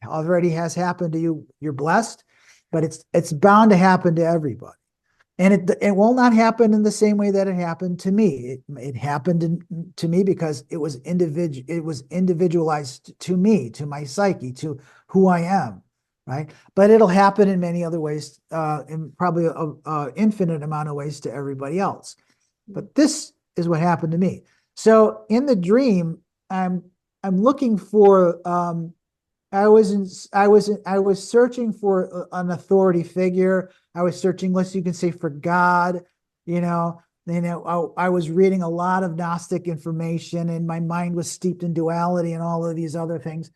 already has happened to you. You're blessed, but it's bound to happen to everybody. And it will not happen in the same way that it happened to me. It happened to me because it was individualized to me, to my psyche, to who I am, right? But it'll happen in many other ways, in probably a infinite amount of ways to everybody else. But this is what happened to me. So in the dream, I'm looking for I was searching for an authority figure. I was searching, you can say, for God. I was reading a lot of Gnostic information, and my mind was steeped in duality and all of these other things.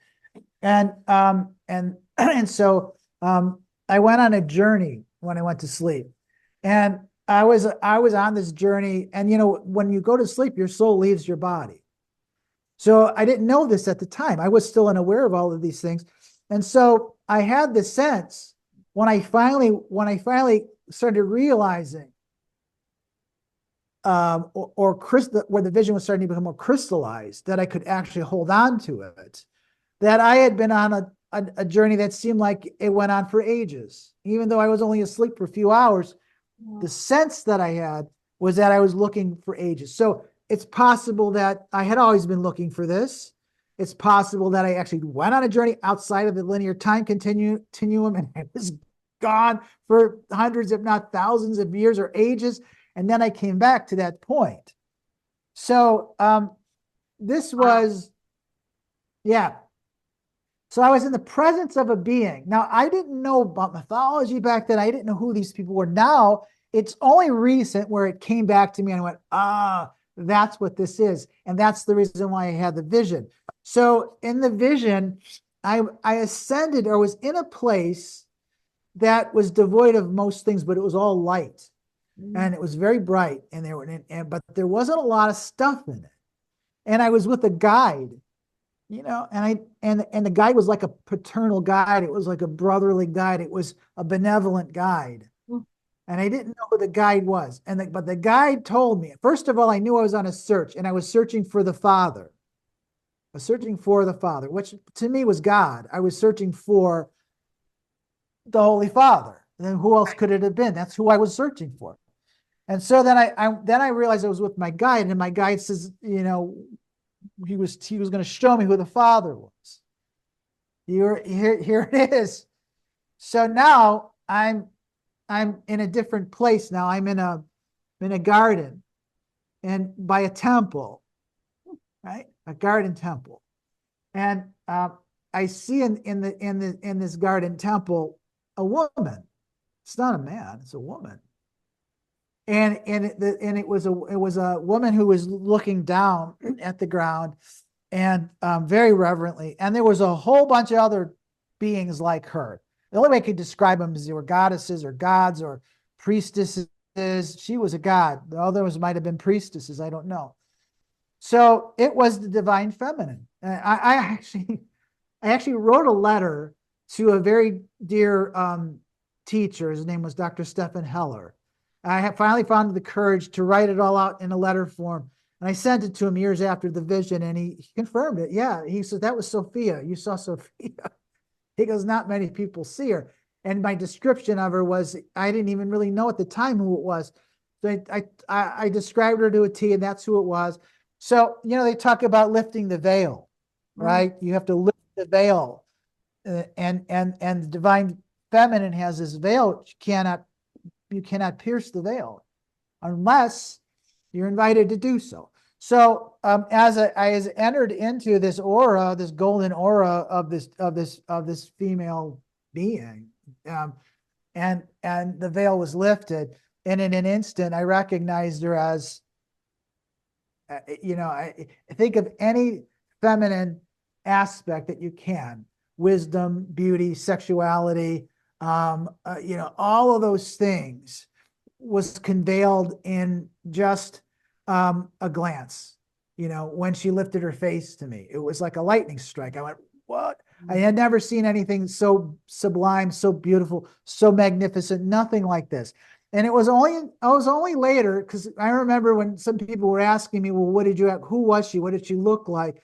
And so I went on a journey when I went to sleep, and I was on this journey. And when you go to sleep, your soul leaves your body. So I didn't know this at the time. I was still unaware of all of these things. And so I had the sense when I finally started realizing, where the vision was starting to become more crystallized, that I could actually hold on to it, that I had been on a journey that seemed like it went on for ages. Even though I was only asleep for a few hours, the sense that I had was that I was looking for ages. So it's possible that I had always been looking for this. It's possible that I actually went on a journey outside of the linear time continuum, and I was gone for hundreds, if not thousands of years or ages. And then I came back to that point. So this was, yeah. So I was in the presence of a being. Now, I didn't know about mythology back then. I didn't know who these people were. Now, it's only recent where it came back to me and I went, that's what this is. And that's the reason why I had the vision. So in the vision, I ascended, or was in a place that was devoid of most things, but it was all light. And it was very bright, but there wasn't a lot of stuff in it. And I was with a guide, and the guide was like a paternal guide. It was like a brotherly guide. It was a benevolent guide. and I didn't know who the guide was. But the guide told me, first of all, I knew I was on a search, and I was searching for the Father. I was searching for the Father, which to me was God. I was searching for the Holy Father. And then who else could it have been? That's who I was searching for. And so then I realized I was with my guide, and my guide says, he was going to show me who the Father was. Here it is. So now I'm in a different place now. I'm in a garden, and by a temple, right? A garden temple. And I see in this garden temple a woman. It's not a man, it's a woman. And it was a woman who was looking down at the ground, and very reverently. And there was a whole bunch of other beings like her. The only way I could describe them is they were goddesses or gods or priestesses. She was a god. The others might have been priestesses. I don't know. So it was the divine feminine. I actually wrote a letter to a very dear teacher. His name was Dr. Stephen Heller. I finally found the courage to write it all out in a letter form. And I sent it to him years after the vision, and he confirmed it. Yeah, he said, that was Sophia. You saw Sophia. He goes, not many people see her. And my description of her was, I didn't even really know at the time who it was. So I described her to a T, and that's who it was. So, they talk about lifting the veil, right? You have to lift the veil. And the divine feminine has this veil. You cannot pierce the veil unless you're invited to do so. So as I entered into this aura, this golden aura of this female being, and the veil was lifted, and in an instant I recognized her as, I think of any feminine aspect that you can: wisdom, beauty, sexuality, all of those things was conveiled in just a glance. When she lifted her face to me, it was like a lightning strike. I went, what? I had never seen anything so sublime, so beautiful, so magnificent, nothing like this. And I was only later, because I remember when some people were asking me, well, who was she? What did she look like?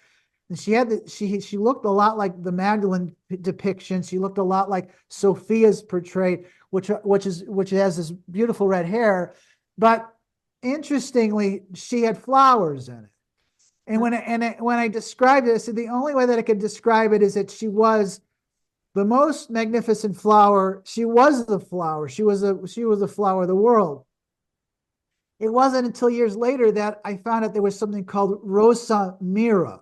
And she looked a lot like the Magdalene depiction. She looked a lot like Sophia's portrayed, which has this beautiful red hair. But interestingly, she had flowers in it. And when I described it, I said the only way that I could describe it is that she was the most magnificent flower. She was the flower. She was the flower of the world. It wasn't until years later that I found out there was something called Rosa Mira,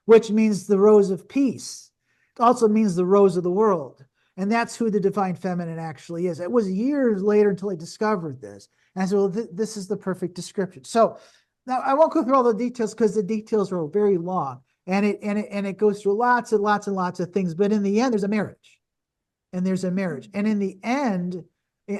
which means the rose of peace. It also means the rose of the world. And that's who the divine feminine actually is. It was years later until I discovered this. And I said, well, this is the perfect description. So now I won't go through all the details because the details are very long. And it goes through lots and lots and lots of things. But in the end, there's a marriage. And there's a marriage. And in the end,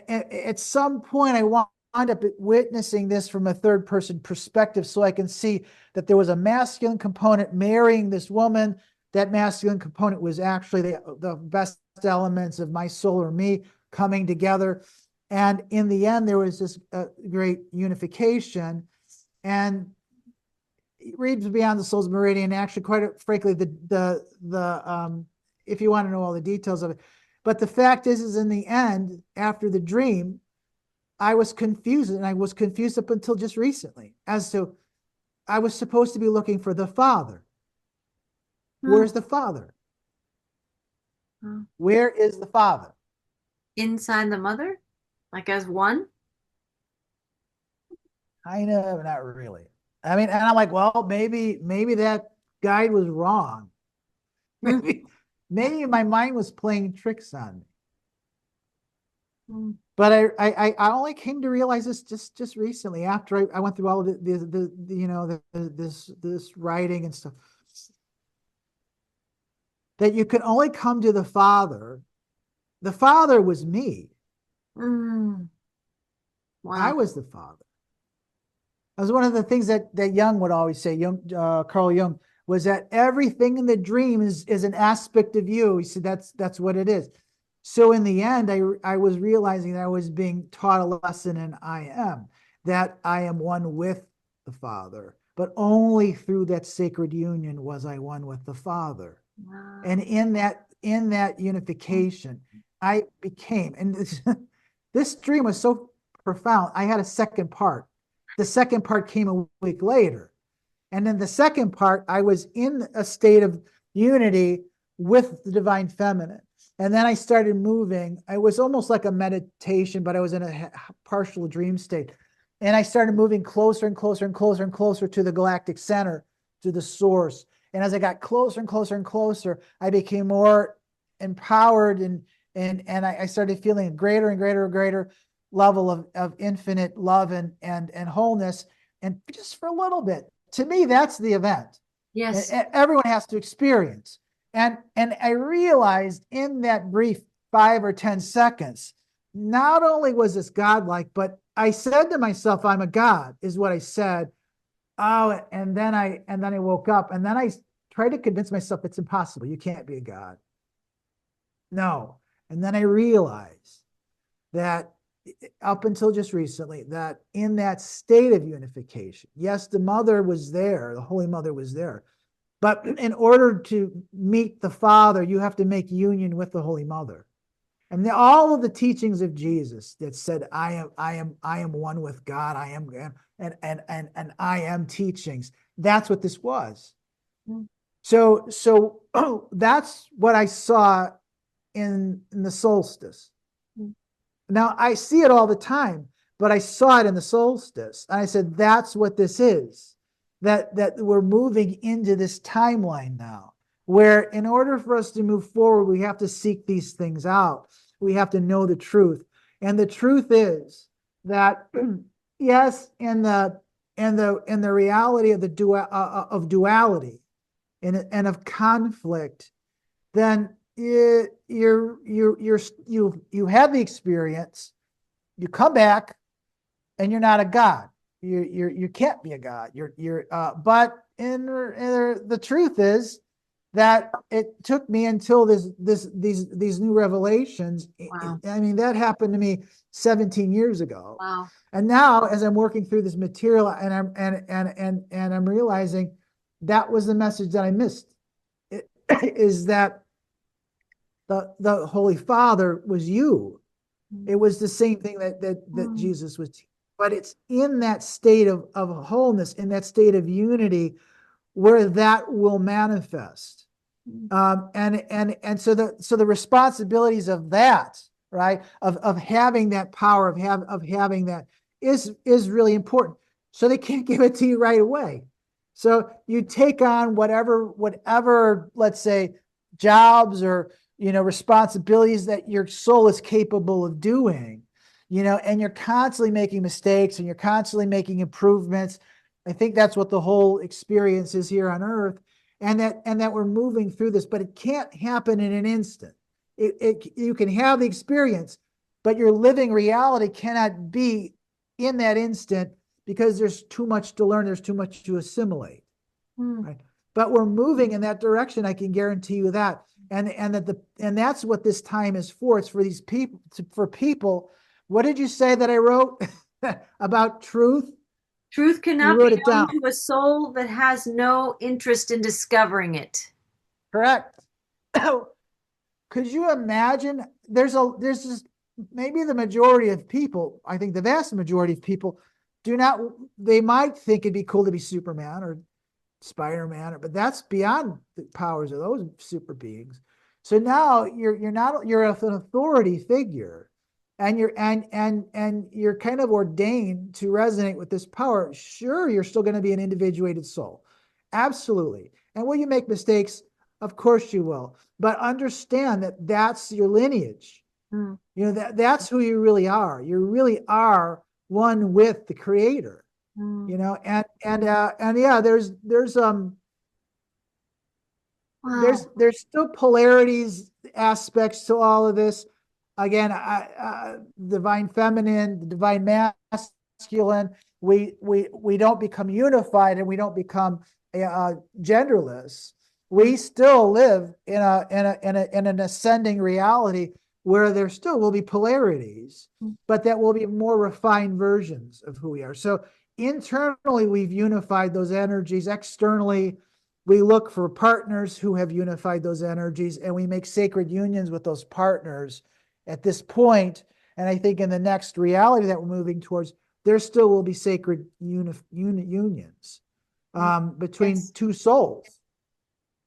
at some point, I wound up witnessing this from a third person perspective, so I can see that there was a masculine component marrying this woman. That masculine component was actually the best elements of my soul or me coming together. And in the end, there was this great unification. And it reads beyond the soul's meridian. Actually, quite frankly, if you want to know all the details of it, but the fact is in the end, after the dream, I was confused, and I was confused up until just recently as to I was supposed to be looking for the Father. Where's the Father? Where is the Father? Inside the mother? Like as one? Kind of, not really. I mean, and I'm like, well, maybe that guide was wrong. Maybe my mind was playing tricks on me. But I only came to realize this just recently after I went through all of this writing and stuff, that you could only come to the Father. The Father was me. Wow. I was the Father. That was one of the things that Jung would always say, Carl Jung, was that everything in the dream is an aspect of you. He said that's what it is. So in the end, I was realizing that I was being taught a lesson in I am, that I am one with the Father, but only through that sacred union was I one with the Father. And Wow. in that unification, I became, and this dream was so profound. I had a second part. The second part came a week later. And then the second part, I was in a state of unity with the divine feminine. And then I started moving. I was almost like a meditation, but I was in a partial dream state. And I started moving closer and closer and closer and closer to the galactic center, to the source. And as I got closer and closer and closer, I became more empowered, and I started feeling a greater and greater and greater level of infinite love and wholeness. And just for a little bit, to me, that's the event. Yes. Everyone has to experience. And I realized in that brief 5 or 10 seconds, not only was this godlike, but I said to myself, I'm a god, is what I said. Oh, and then I woke up, and then I tried to convince myself it's impossible. You can't be a god. No. And then I realized that up until just recently, that in that state of unification, yes, the mother was there, the Holy Mother was there. But in order to meet the Father, you have to make union with the Holy Mother. And all of the teachings of Jesus that said, I am one with God, I am, and I am teachings. That's what this was. Mm. So that's what I saw in the solstice. Mm. Now I see it all the time, but I saw it in the solstice. And I said, that's what this is. That we're moving into this timeline now, where in order for us to move forward, we have to seek these things out. We have to know the truth. And the truth is that, yes, in the reality of of duality and of conflict, then you have the experience, you come back, and you're not a god. You can't be a god. But the truth is that it took me until these new revelations. Wow. I mean, that happened to me 17 years ago. Wow. And now, as I'm working through this material, and I'm realizing that was the message that I missed. Is that the Holy Father was you. It was the same thing that Jesus was teaching. But it's in that state of wholeness, in that state of unity, where that will manifest. And so the responsibilities of that, right, of having that power, of having that is really important. So they can't give it to you right away. So you take on whatever, let's say, jobs or responsibilities that your soul is capable of doing, and you're constantly making mistakes and you're constantly making improvements. I think that's what the whole experience is here on earth, and that we're moving through this, but it can't happen in an instant. You can have the experience, but your living reality cannot be in that instant, because there's too much to learn, there's too much to assimilate. Right? But we're moving in that direction. I can guarantee you that. And that's what this time is for. It's for these people, for people. What did you say that I wrote about truth? Truth You cannot wrote be it known down. to a soul that has no interest in discovering it. Correct. Could you imagine? There's just maybe the majority of people, I think the vast majority of people they might think it'd be cool to be Superman or Spider-Man, but that's beyond the powers of those super beings. So now you're an authority figure, and you're kind of ordained to resonate with this power. Sure, you're still going to be an individuated soul, absolutely. And will you make mistakes? Of course you will. But understand that that's your lineage. Mm. That's who you really are. You really are one with the Creator. And yeah, Wow. there's still polarities, aspects to all of this. Again, divine feminine, the divine masculine. We don't become unified, and we don't become genderless. We still live in an ascending reality where there still will be polarities, but that will be more refined versions of who we are. So internally, we've unified those energies. Externally, we look for partners who have unified those energies, and we make sacred unions with those partners at this point. And I think in the next reality that we're moving towards, there still will be sacred unions between Yes. two souls,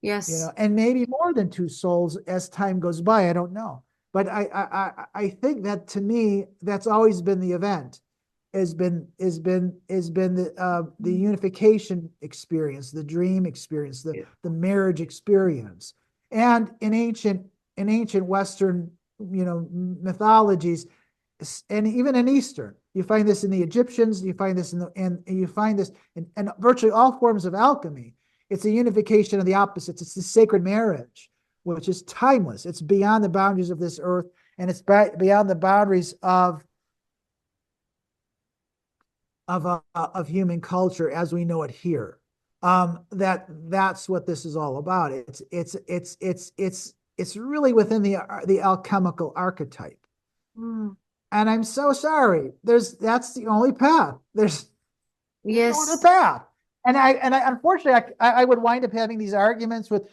Yes. and maybe more than two souls as time goes by. I don't know. But I think that, to me, that's always been the event, has been the unification experience, the dream experience, the marriage experience. And in ancient Western, mythologies, and even in Eastern, you find this in the Egyptians, you find this and you find this in virtually all forms of alchemy. It's a unification of the opposites. It's the sacred marriage, which is timeless. It's beyond the boundaries of this earth, and it's beyond the boundaries of human culture as we know it here. That's what this is all about. It's really within the alchemical archetype. Mm. And I'm so sorry. That's the only path. There's no other Yes. path. And I unfortunately, I would wind up having these arguments with,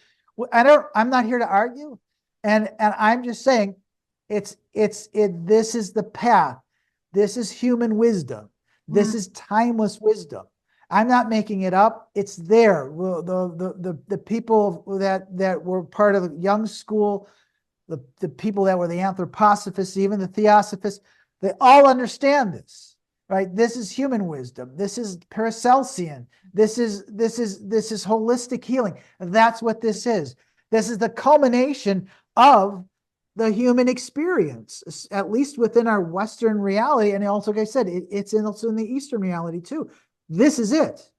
I'm not here to argue. And I'm just saying this is the path. This is human wisdom. This is timeless wisdom. I'm not making it up. It's there. The people that were part of the young school, the people that were the anthroposophists, even the theosophists, they all understand this, right? This is human wisdom. This is Paracelsian. This is holistic healing. That's what this is. This is the culmination of the human experience, at least within our Western reality. And also, like I said, it's also in the Eastern reality too. This is it,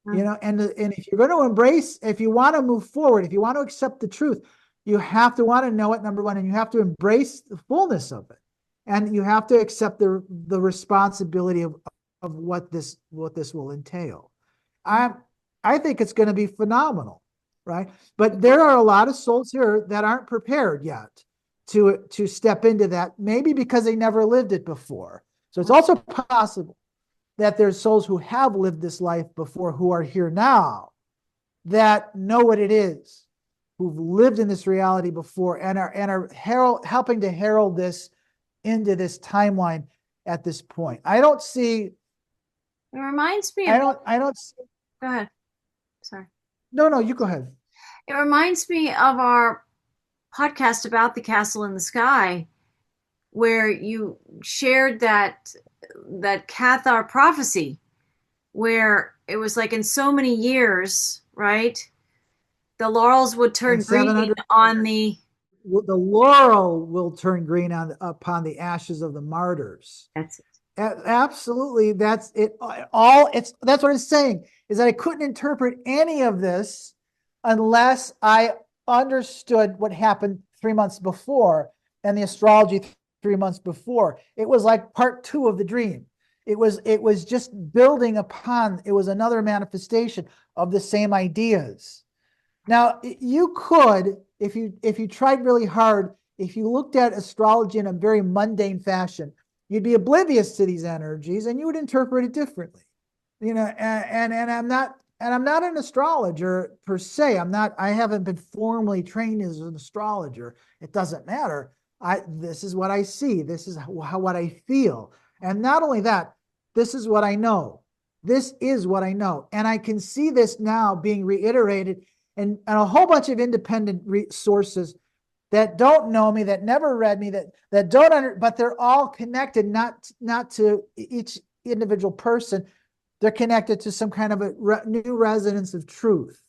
and if you're going to embrace, if you want to move forward, if you want to accept the truth, you have to want to know it, number one, and you have to embrace the fullness of it. And you have to accept the responsibility of what this will entail. I think it's going to be phenomenal, right? But there are a lot of souls here that aren't prepared yet to step into that, maybe because they never lived it before. So it's also possible that there's souls who have lived this life before, who are here now, that know what it is, who've lived in this reality before, and are helping to herald this into this timeline at this point. I don't see. It reminds me I of. don't see. Go ahead. Sorry. No, you go ahead. It reminds me of our podcast about the castle in the sky, where you shared that Cathar prophecy, where it was like in so many years, right? The laurels would turn green on the. The laurel will turn green upon the ashes of the martyrs. That's it. Absolutely, that's it. That's what it's saying, is that I couldn't interpret any of this unless I understood what happened 3 months before, and the astrology 3 months before. It was like part 2 of the dream. It was just building upon. It was another manifestation of the same ideas. Now, you could, if you tried really hard, if you looked at astrology in a very mundane fashion, you'd be oblivious to these energies and you would interpret it differently. And I'm not an astrologer per se. I haven't been formally trained as an astrologer. It doesn't matter. This is what I see. This is what I feel. And not only that, this is what I know. This is what I know. And I can see this now being reiterated and a whole bunch of independent sources that don't know me, that never read me, that don't but they're all connected, not to each individual person. They're connected to some kind of a new resonance of truth.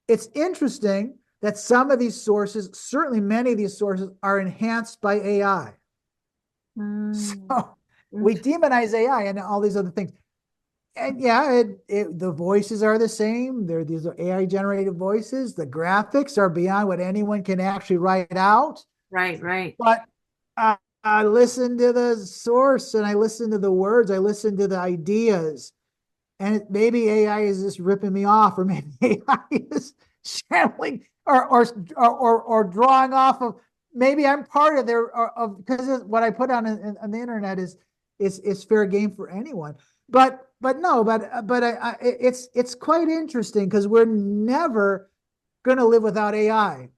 It's interesting that some of these sources, certainly many of these sources, are enhanced by AI. So we demonize AI and all these other things. And yeah, the voices are the same. These are AI generated voices. The graphics are beyond what anyone can actually write out. Right. But I listen to the source, and I listen to the words. I listen to the ideas, and maybe AI is just ripping me off, or maybe AI is channeling or drawing off of maybe I'm part of their of because what I put on the internet is fair game for anyone. But no, it's quite interesting because we're never going to live without AI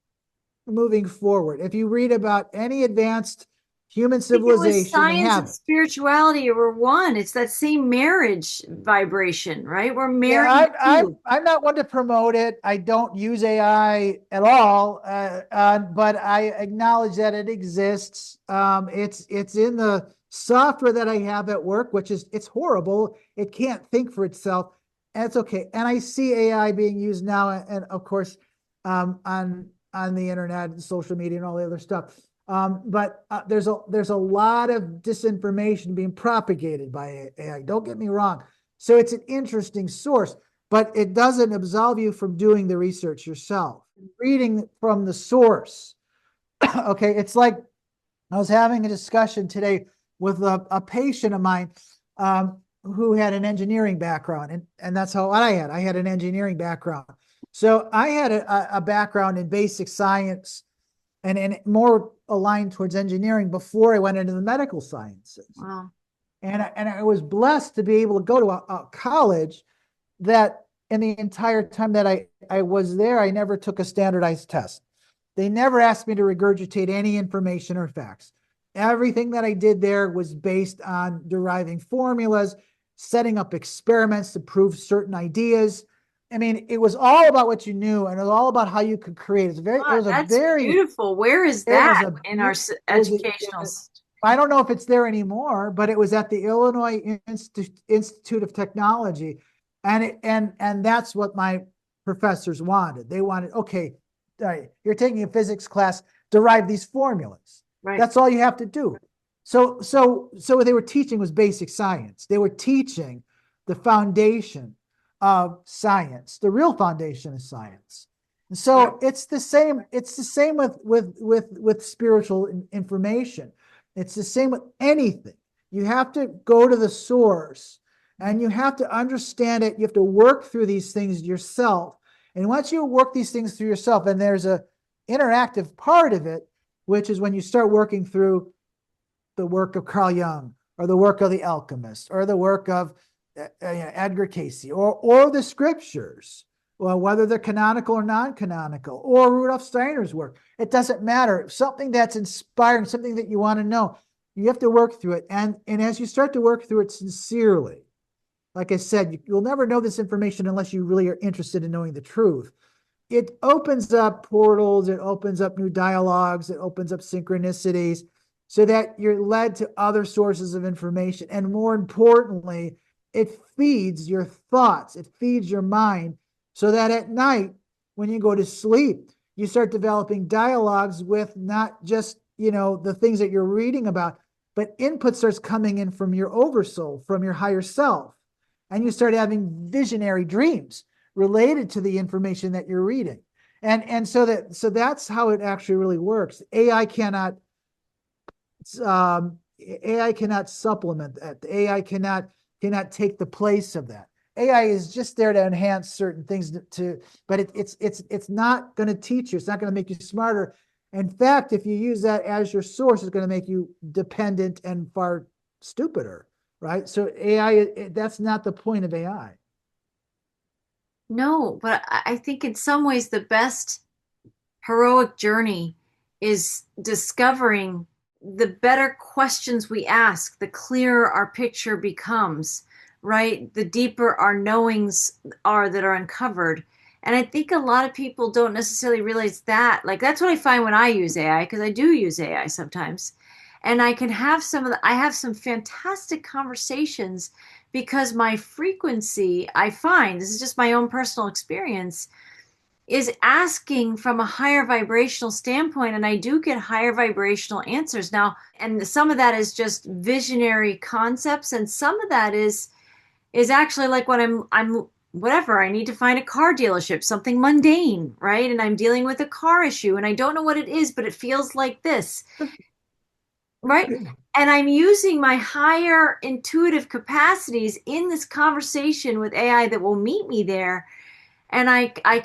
moving forward. If you read about any advanced human Think it was civilization, they science have and it. spirituality were one. It's that same marriage vibration, right? We're Yeah, marrying the two. I'm not one to promote it. I don't use AI at all, but I acknowledge that it exists. It's in the software that I have at work, which is it's horrible. It can't think for itself, and it's okay. And I see AI being used now, and of course, on the internet and social media and all the other stuff. But there's a lot of disinformation being propagated by AI. Don't get me wrong. So it's an interesting source, but it doesn't absolve you from doing the research yourself, reading from the source. Okay, it's like I was having a discussion today with a patient of mine who had an engineering background, and that's how I had. I had an engineering background. So I had a background in basic science and more aligned towards engineering before I went into the medical sciences. Wow. And I was blessed to be able to go to a college that in the entire time that I was there, I never took a standardized test. They never asked me to regurgitate any information or facts. Everything that I did there was based on deriving formulas, setting up experiments to prove certain ideas. I mean, it was all about what you knew, and it was all about how you could create. It Wow, was a that's very, beautiful. Where is it that was a, in our it was a, educational? I don't know if it's there anymore, but it was at the Illinois Institute of Technology, and that's what my professors wanted. They wanted, okay, all right, you're taking a physics class, derive these formulas. Right. That's all you have to do. So what they were teaching was basic science. They were teaching the foundation of science, the real foundation of science. And Right. so it's the same. It's the same with spiritual information. It's the same with anything. You have to go to the source, and you have to understand it. You have to work through these things yourself. And once you work these things through yourself, and there's a interactive part of it, which is when you start working through the work of Carl Jung, or the work of the alchemist, or the work of Edgar Cayce, or the scriptures, well, whether they're canonical or non-canonical, or Rudolf Steiner's work. It doesn't matter. Something that's inspiring, something that you want to know, you have to work through it. And as you start to work through it sincerely, like I said, you'll never know this information unless you really are interested in knowing the truth. It opens up portals, it opens up new dialogues, it opens up synchronicities so that you're led to other sources of information. And more importantly, it feeds your thoughts, it feeds your mind, so that at night, when you go to sleep, you start developing dialogues with not just, the things that you're reading about, but input starts coming in from your oversoul, from your higher self. And you start having visionary dreams related to the information that you're reading. And so that's how it actually really works. AI cannot supplement that. The AI cannot take the place of that. AI is just there to enhance certain things but it's not going to teach you. It's not going to make you smarter. In fact, if you use that as your source, it's going to make you dependent and far stupider, right? So AI, that's not the point of AI. No, but I think in some ways the best heroic journey is discovering the better questions we ask, the clearer our picture becomes, right? The deeper our knowings are that are uncovered. And I think a lot of people don't necessarily realize that. Like that's what I find when I use AI, because I do use AI sometimes. And I can have I have some fantastic conversations because my frequency, I find, this is just my own personal experience, is asking from a higher vibrational standpoint, and I do get higher vibrational answers now. And some of that is just visionary concepts, and some of that is actually like when I'm whatever, I need to find a car dealership, something mundane, right? And I'm dealing with a car issue and I don't know what it is, but it feels like this, right? And I'm using my higher intuitive capacities in this conversation with AI that will meet me there. and I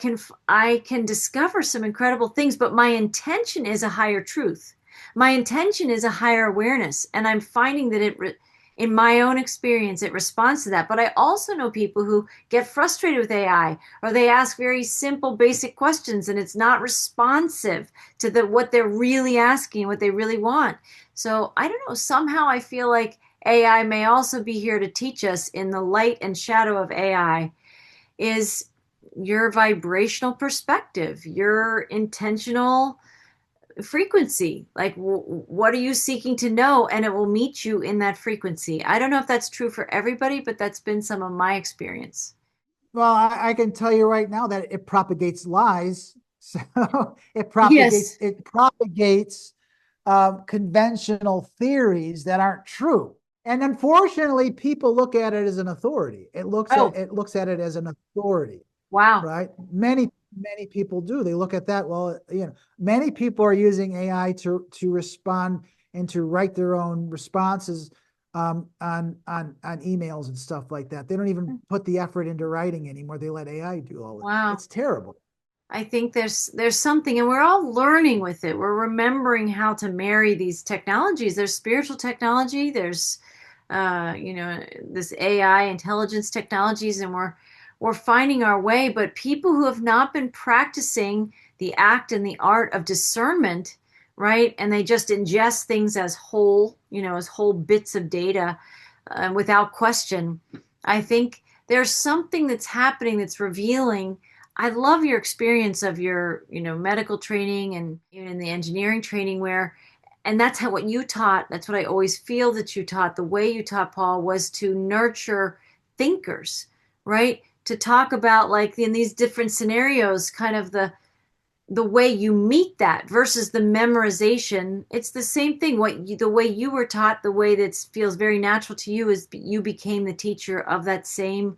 can discover some incredible things, but my intention is a higher truth. My intention is a higher awareness, and I'm finding that in my own experience, it responds to that. But I also know people who get frustrated with AI, or they ask very simple, basic questions, and it's not responsive to what they're really asking, what they really want. So I don't know. Somehow I feel like AI may also be here to teach us in the light and shadow of AI is your vibrational perspective, your intentional frequency. Like, what are you seeking to know? And it will meet you in that frequency. I don't know if that's true for everybody, but that's been some of my experience. Well, I can tell you right now that it propagates lies. So Yes. it propagates conventional theories that aren't true. And unfortunately, people look at it as an authority. Oh, It looks at it as an authority, wow. right? Many people do. They look at that. Well, many people are using AI to respond and to write their own responses on emails and stuff like that. They don't even put the effort into writing anymore. They let AI do all of it. Wow. It's terrible. I think there's something, and we're all learning with it. We're remembering how to marry these technologies. There's spiritual technology, there's this AI intelligence technologies, and we're finding our way. But people who have not been practicing the act and the art of discernment, right? And they just ingest things as whole, as whole bits of data, without question. I think there's something that's happening that's revealing. I love your experience of your, medical training and even in the engineering training where, and that's how what you taught. That's what I always feel that you taught. The way you taught, Paul, was to nurture thinkers, right? To talk about like in these different scenarios, kind of the way you meet that versus the memorization. It's the same thing. The way you were taught, the way that feels very natural to you is you became the teacher of that same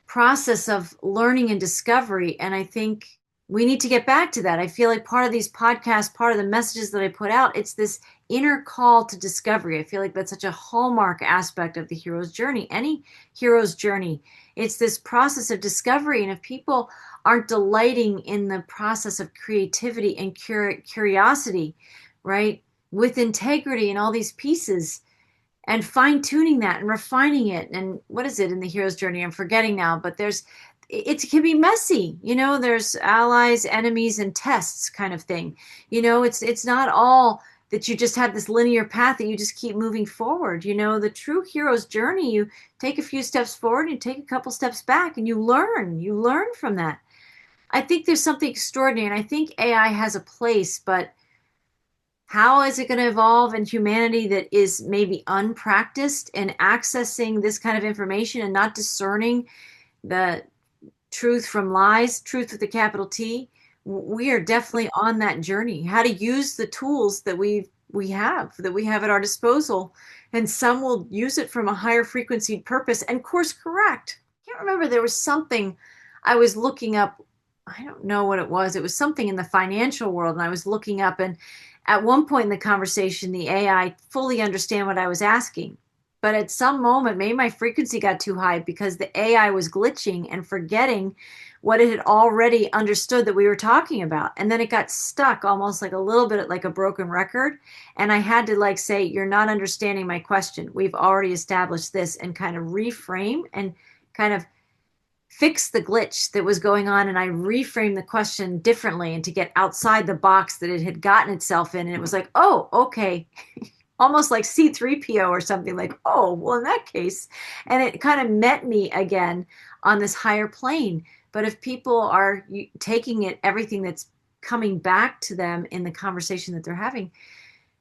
process of learning and discovery. And I think we need to get back to that. I feel like part of these podcasts, part of the messages that I put out, it's this inner call to discovery. I feel like that's such a hallmark aspect of the hero's journey, any hero's journey. It's this process of discovery. And if people aren't delighting in the process of creativity and curiosity, right, with integrity and all these pieces, and fine tuning that and refining it. And what is it in the hero's journey? I'm forgetting now, but it can be messy. There's allies, enemies, and tests kind of thing. It's not all that you just have this linear path that you just keep moving forward. The true hero's journey, you take a few steps forward, you take a couple steps back, and you learn from that. I think there's something extraordinary, and I think AI has a place, but how is it going to evolve in humanity that is maybe unpracticed in accessing this kind of information and not discerning the truth from lies, truth with a capital T? We are definitely on that journey. How to use the tools that we have at our disposal, and some will use it from a higher frequency purpose and course correct. I can't remember, there was something I was looking up. I don't know what it was. It was something in the financial world, and I was looking up, and at one point in the conversation, the AI fully understand what I was asking. But at some moment, maybe my frequency got too high because the AI was glitching and forgetting what it had already understood that we were talking about. And then it got stuck almost like a little bit like a broken record. And I had to like say, you're not understanding my question. We've already established this, and kind of reframe and kind of fix the glitch that was going on. And I reframed the question differently and to get outside the box that it had gotten itself in. And it was like, oh, okay. Almost like C3PO or something, like, oh, well, in that case. And it kind of met me again on this higher plane. But if people are taking it, everything that's coming back to them in the conversation that they're having,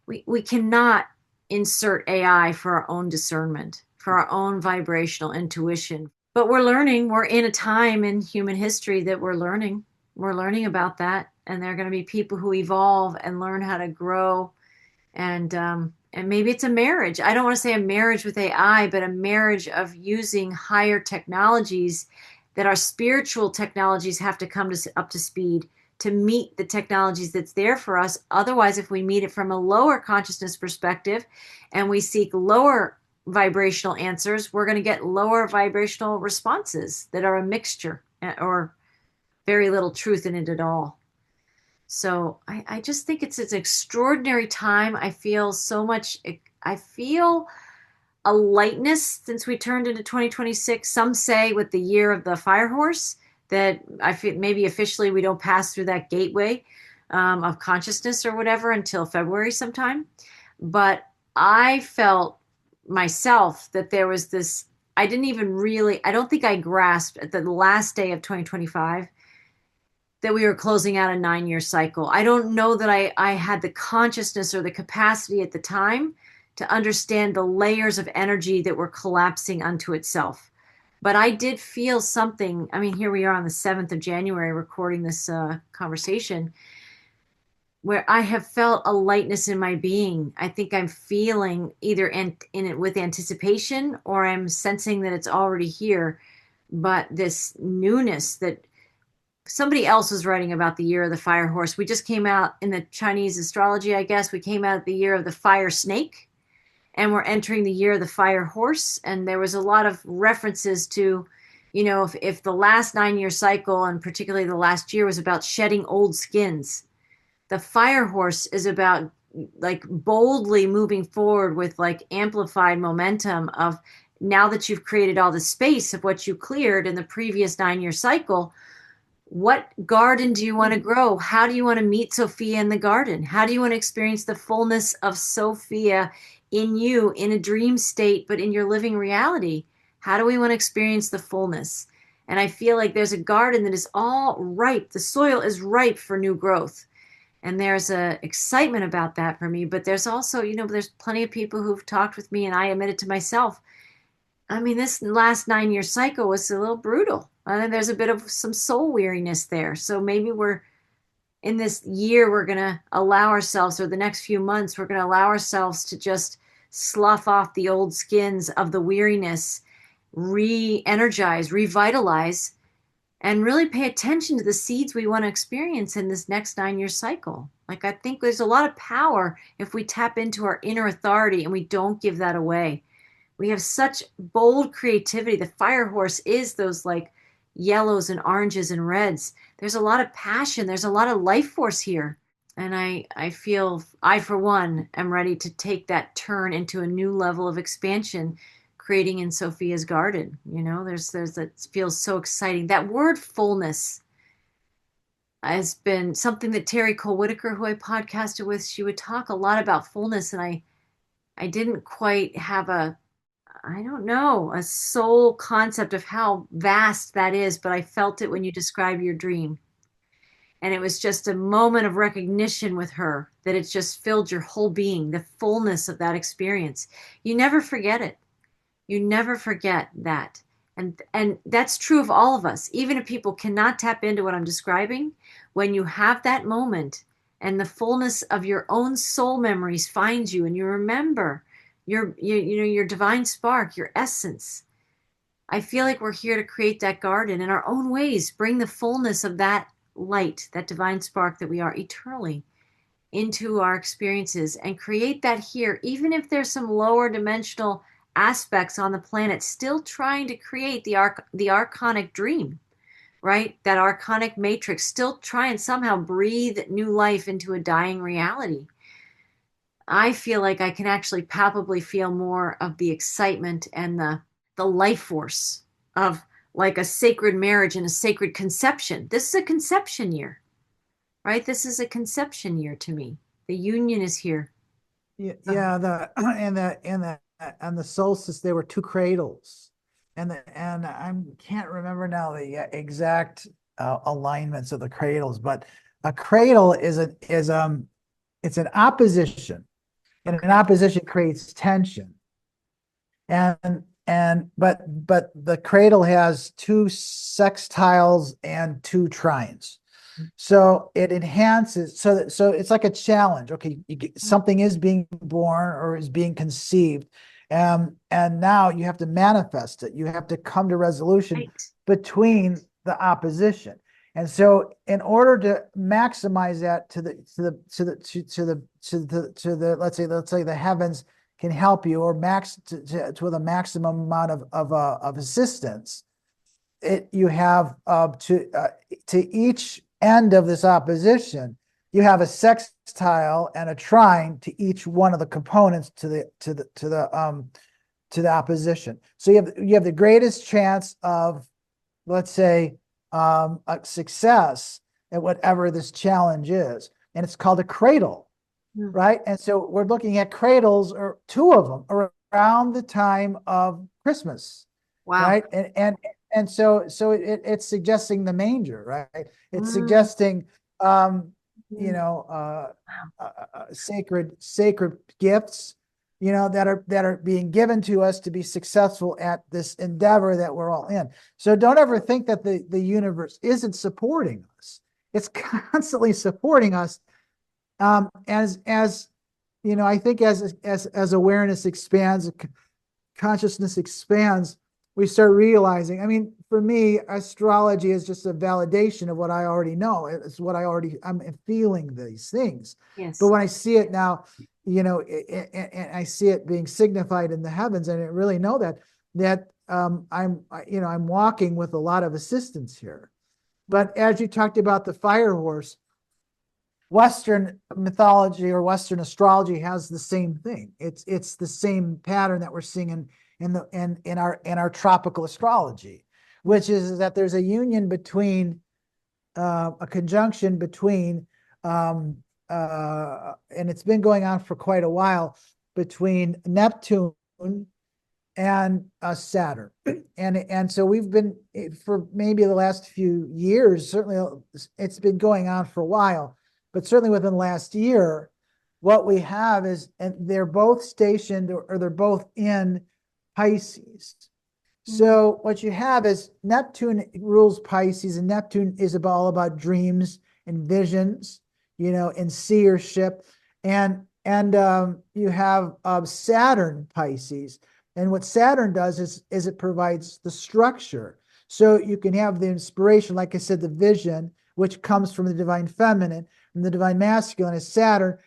we cannot insert AI for our own discernment, for our own vibrational intuition. But we're learning. We're in a time in human history that we're learning. We're learning about that. And there are going to be people who evolve and learn how to grow. And maybe it's a marriage. I don't want to say a marriage with AI, but a marriage of using higher technologies that our spiritual technologies have to come up to speed to meet the technologies that's there for us. Otherwise, if we meet it from a lower consciousness perspective and we seek lower vibrational answers, we're going to get lower vibrational responses that are a mixture or very little truth in it at all. So I just think it's an extraordinary time. I feel so much, I feel a lightness since we turned into 2026. Some say with the year of the fire horse that I feel maybe officially we don't pass through that gateway of consciousness or whatever until February sometime. But I felt myself that there was this, I didn't even really, I don't think I grasped at the last day of 2025 that we were closing out a 9-year cycle. I don't know that I had the consciousness or the capacity at the time to understand the layers of energy that were collapsing unto itself. But I did feel something. I mean, here we are on the 7th of January recording this conversation, where I have felt a lightness in my being. I think I'm feeling either in it with anticipation, or I'm sensing that it's already here. But this newness that somebody else was writing about the year of the fire horse. We just came out in the Chinese astrology, I guess. We came out the year of the fire snake, and we're entering the year of the fire horse. And there was a lot of references to, if the last 9-year cycle, and particularly the last year, was about shedding old skins, the fire horse is about like boldly moving forward with like amplified momentum of, now that you've created all the space of what you cleared in the previous 9-year cycle, what garden do you want to grow? How do you want to meet Sophia in the garden? How do you want to experience the fullness of Sophia in you, in a dream state, but in your living reality? How do we want to experience the fullness? And I feel like there's a garden that is all ripe. The soil is ripe for new growth. And there's a excitement about that for me. But there's also, there's plenty of people who've talked with me, and I admit it to myself. I mean, this last 9-year cycle was a little brutal. There's a bit of some soul weariness there. So maybe we're in this year, we're going to allow ourselves, or the next few months, we're going to allow ourselves to just slough off the old skins of the weariness, re-energize, revitalize, and really pay attention to the seeds we want to experience in this next 9-year cycle. Like, I think there's a lot of power if we tap into our inner authority and we don't give that away. We have such bold creativity. The fire horse is those like yellows and oranges and reds. There's a lot of passion. There's a lot of life force here. And I feel I, for one, am ready to take that turn into a new level of expansion, creating in Sophia's garden. There's that feels so exciting. That word fullness has been something that Terry Cole Whitaker, who I podcasted with, she would talk a lot about fullness. And I didn't quite have a soul concept of how vast that is, but I felt it when you describe your dream. And it was just a moment of recognition with her that it's just filled your whole being, the fullness of that experience. You never forget it. You never forget that. And that's true of all of us. Even if people cannot tap into what I'm describing, when you have that moment and the fullness of your own soul memories finds you, and you remember your divine spark, your essence. I feel like we're here to create that garden in our own ways, bring the fullness of that light, that divine spark that we are eternally, into our experiences, and create that here, even if there's some lower dimensional aspects on the planet still trying to create the archonic dream, right? That archonic matrix, still try and somehow breathe new life into a dying reality. I feel like I can actually palpably feel more of the excitement and the life force of like a sacred marriage and a sacred conception. This is a conception year, right? This is a conception year to me. The union is here. Yeah, and the solstice, there were two cradles, and I can't remember now the exact alignments of the cradles, but a cradle is it's an opposition. And an opposition creates tension. But the cradle has two sextiles and two trines. So it enhances, so it's like a challenge. Okay, something is being born or is being conceived. And now you have to manifest it. You have to come to resolution Right. between the opposition. And so in order to maximize that to the let's say the heavens can help you, or with a maximum amount of assistance, you have to each end of this opposition, you have a sextile and a trine to each one of the components to the opposition. So you have the greatest chance of, let's say, a success at whatever this challenge is, and it's called a cradle, right? And so we're looking at cradles, or two of them, around the time of Christmas, Wow. right? And so it's suggesting the manger, right? It's Mm. suggesting you know, sacred gifts, you know, that are being given to us to be successful at this endeavor that we're all in. So don't ever think that the universe isn't supporting us. It's constantly supporting us. As you know, I think as awareness expands, consciousness expands, we start realizing, I mean, for me, astrology is just a validation of what I already know. It's what I'm feeling these things. Yes. But when I see it now, you know, and I see it being signified in the heavens, and I really know that I'm walking with a lot of assistance here. But as you talked about the fire horse, Western mythology or Western astrology has the same thing. It's the same pattern that we're seeing in our tropical astrology, which is that there's a union between a conjunction between and it's been going on for quite a while, between Neptune and Saturn. And so we've been, for maybe the last few years, certainly it's been going on for a while, but certainly within the last year, what we have is, and they're both stationed, or they're both in Pisces. So what you have is Neptune rules Pisces, and Neptune is all about dreams and visions, you know, and seership. And you have Saturn Pisces. And what Saturn does is it provides the structure. So you can have the inspiration, like I said, the vision, which comes from the divine feminine, and the divine masculine is Saturn,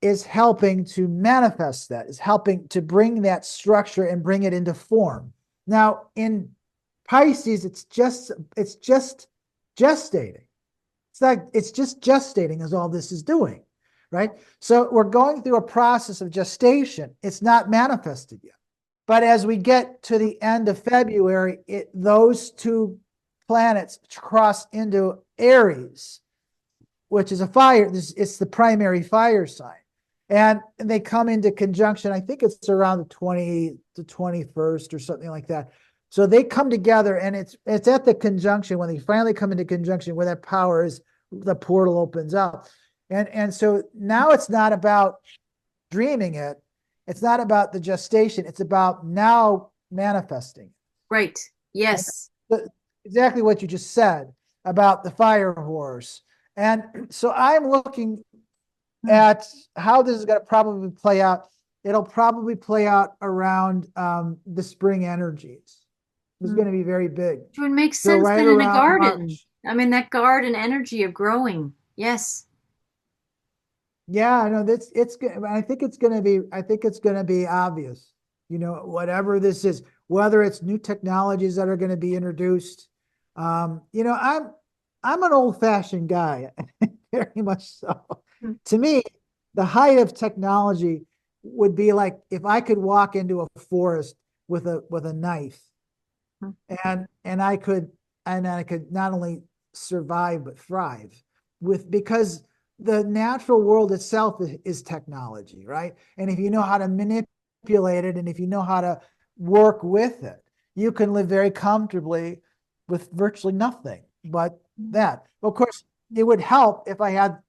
is helping to manifest that, is helping to bring that structure and bring it into form. Now, in Pisces, it's just gestating. It's just gestating is all this is doing, right? So we're going through a process of gestation. It's not manifested yet. But as we get to the end of February, those two planets cross into Aries, which is a fire. It's the primary fire sign. And they come into conjunction. I think it's around the 21st or something like that. So they come together, and it's at the conjunction, when they finally come into conjunction, where that power is, the portal opens up. And so now it's not about dreaming it. It's not about the gestation. It's about now manifesting. Right. Yes. Exactly what you just said about the fire horse. And so I'm looking at how this is going to probably play out. It'll probably play out around the spring energies. It's going to be very big. It would make So sense right then in a around garden. March. I mean, that garden energy of growing. Yes. Yeah, I know I think it's going to be obvious, you know, whatever this is, whether it's new technologies that are going to be introduced. You know, I'm an old-fashioned guy, very much so. To me, the height of technology would be like if I could walk into a forest with a knife, and I could not only survive but thrive, because the natural world itself is technology, right? And if you know how to manipulate it, and if you know how to work with it, you can live very comfortably with virtually nothing but that. Of course, it would help if I'm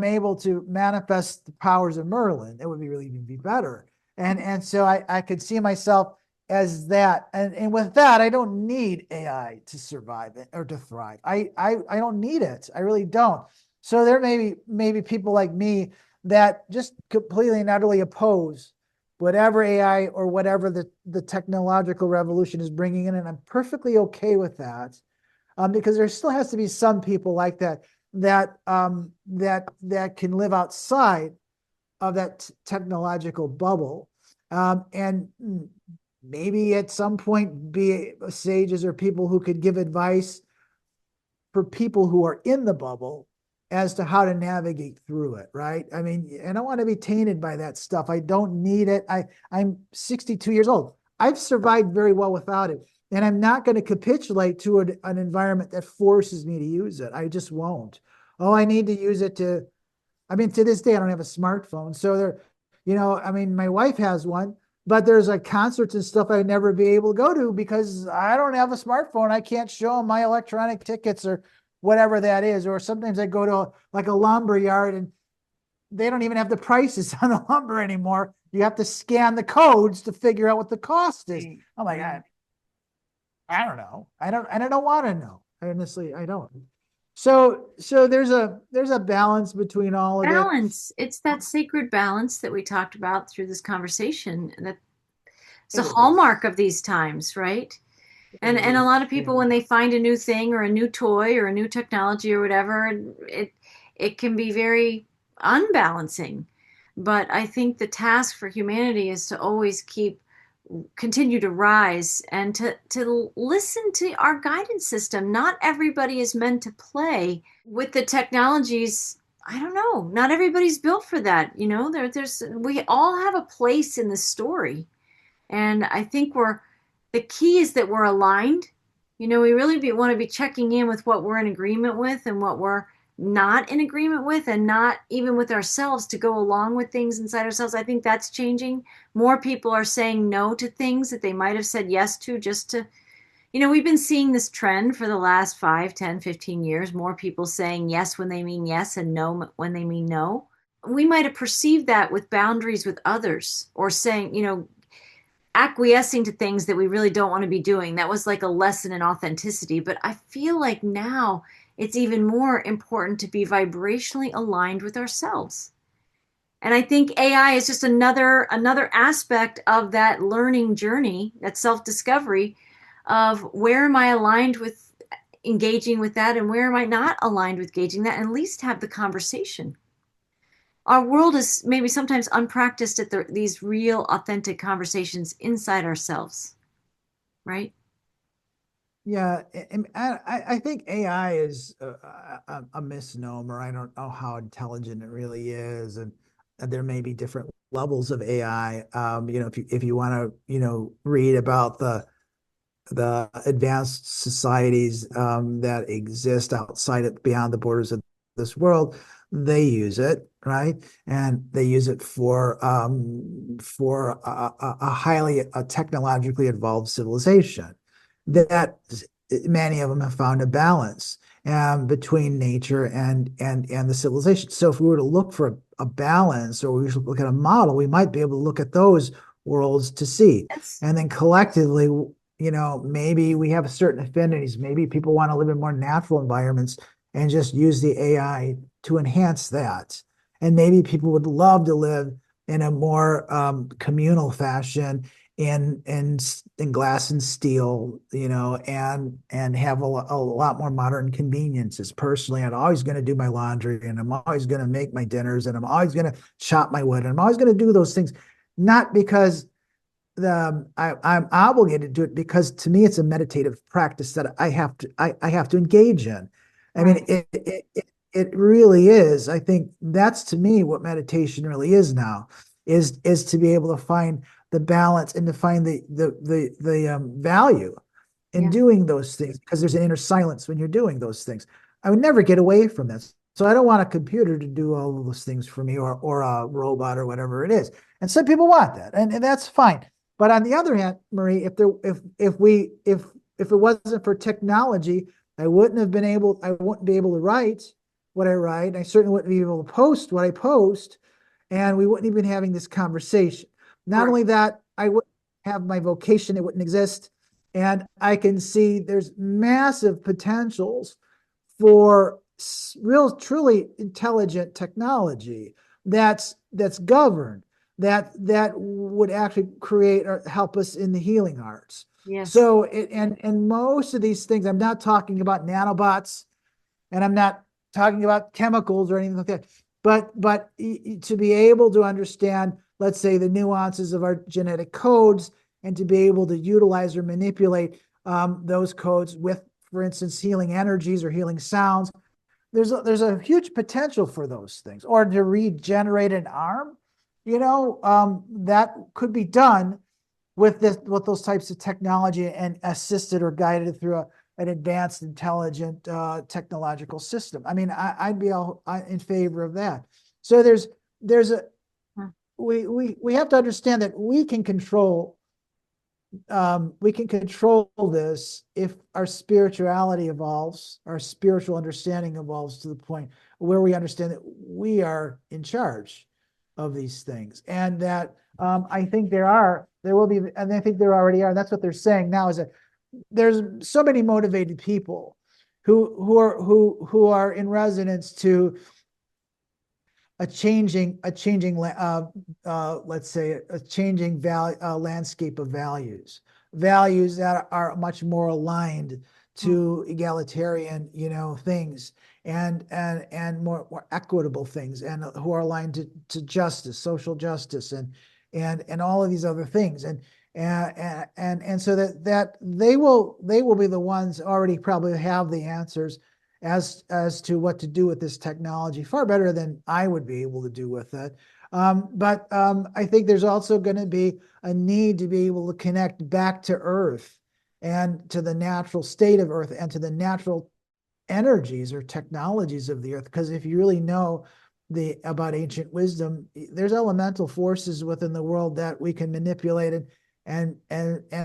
able to manifest the powers of Merlin. It would be really even be better. And so I could see myself as that. And with that, I don't need AI to survive it or to thrive. I don't need it. I really don't. So there may be people like me that just completely and utterly oppose whatever AI or whatever the technological revolution is bringing in, and I'm perfectly okay with that, because there still has to be some people like that can live outside of that technological bubble, and maybe at some point be sages or people who could give advice for people who are in the bubble as to how to navigate through it, right? I mean, I don't want to be tainted by that stuff. I don't need it. I'm 62 years old. I've survived very well without it. And I'm not going to capitulate to an environment that forces me to use it. I just won't. Oh, I need to use it to, I mean, to this day, I don't have a smartphone. So there, I mean, my wife has one, but there's like concerts and stuff I'd never be able to go to because I don't have a smartphone. I can't show them my electronic tickets or whatever that is. Or sometimes I go to like a lumber yard and they don't even have the prices on the lumber anymore. You have to scan the codes to figure out what the cost is. I'm like, I don't know. I don't want to know. Honestly, I don't. So there's a balance between all of it. Balance. It's that sacred balance that we talked about through this conversation. That's a It hallmark is. of these times, right? It And a lot is. of Yeah. people, when they find a new thing or a new toy or a new technology or whatever, it can be very unbalancing. But I think the task for humanity is to always continue to rise and to listen to our guidance system. Not everybody is meant to play with the technologies. I don't know. Not everybody's built for that. There's we all have a place in the story, and I think the key is that we're aligned. We really want to be checking in with what we're in agreement with and what we're not in agreement with, and not even with ourselves to go along with things inside ourselves. I think that's changing. More people are saying no to things that they might have said yes to just to, we've been seeing this trend for the last 5, 10, 15 years. More people saying yes when they mean yes and no when they mean no. We might have perceived that with boundaries with others, or saying, acquiescing to things that we really don't want to be doing. That was like a lesson in authenticity. But I feel like now it's even more important to be vibrationally aligned with ourselves. And I think AI is just another aspect of that learning journey, that self-discovery of where am I aligned with engaging with that and where am I not aligned with engaging that, and at least have the conversation. Our world is maybe sometimes unpracticed at these real, authentic conversations inside ourselves, right? Yeah, I think AI is a misnomer. I don't know how intelligent it really is, and there may be different levels of AI. If you want to, read about the advanced societies that exist outside it, beyond the borders of this world, they use it, right? And they use it for a highly technologically evolved civilization that many of them have found a balance between nature and the civilization. So if we were to look for a balance, or we should look at a model, we might be able to look at those worlds to see. That's And then collectively, maybe we have certain affinities. Maybe people want to live in more natural environments and just use the AI to enhance that. And maybe people would love to live in a more communal fashion in glass and steel, and have a lot more modern conveniences. Personally, I'm always going to do my laundry, and I'm always going to make my dinners, and I'm always going to chop my wood, and I'm always going to do those things, not because I'm obligated to do it, because to me it's a meditative practice that I have to engage in. I mean, right. it really is. I think that's, to me, what meditation really is now, is to be able to find the balance and to find the value in Yeah. doing those things, because there's an inner silence when you're doing those things. I would never get away from this. So I don't want a computer to do all of those things for me, or a robot or whatever it is. And some people want that, and that's fine. But on the other hand, Marie, if it wasn't for technology, I wouldn't be able to write what I write. I certainly wouldn't be able to post what I post, and we wouldn't even be having this conversation. Not Correct. only that, I wouldn't have my vocation, it wouldn't exist. And I can see there's massive potentials for real, truly intelligent technology that's governed, that would actually create or help us in the healing arts. Yes. So and most of these things, I'm not talking about nanobots, and I'm not talking about chemicals or anything like that. But to be able to understand, let's say, the nuances of our genetic codes, and to be able to utilize or manipulate those codes with, for instance, healing energies or healing sounds. There's a huge potential for those things, or to regenerate an arm, that could be done with those types of technology and assisted or guided through an advanced, intelligent technological system. I mean, I'd be in favor of that. So there's a we have to understand that we can control this if our spirituality evolves, our spiritual understanding evolves to the point where we understand that we are in charge of these things, and that I think there will be, and I think there already are. And that's what they're saying now, is that there's so many motivated people who are in resonance to let's say a changing landscape of values that are much more aligned to egalitarian, things, and more equitable things, and who are aligned to justice, social justice, and all of these other things. And so that they will be the ones already probably have the answers as to what to do with this technology far better than I would be able to do with it. But I think there's also going to be a need to be able to connect back to Earth and to the natural state of Earth and to the natural energies or technologies of the Earth. Because if you really know about ancient wisdom, there's elemental forces within the world that we can manipulate, and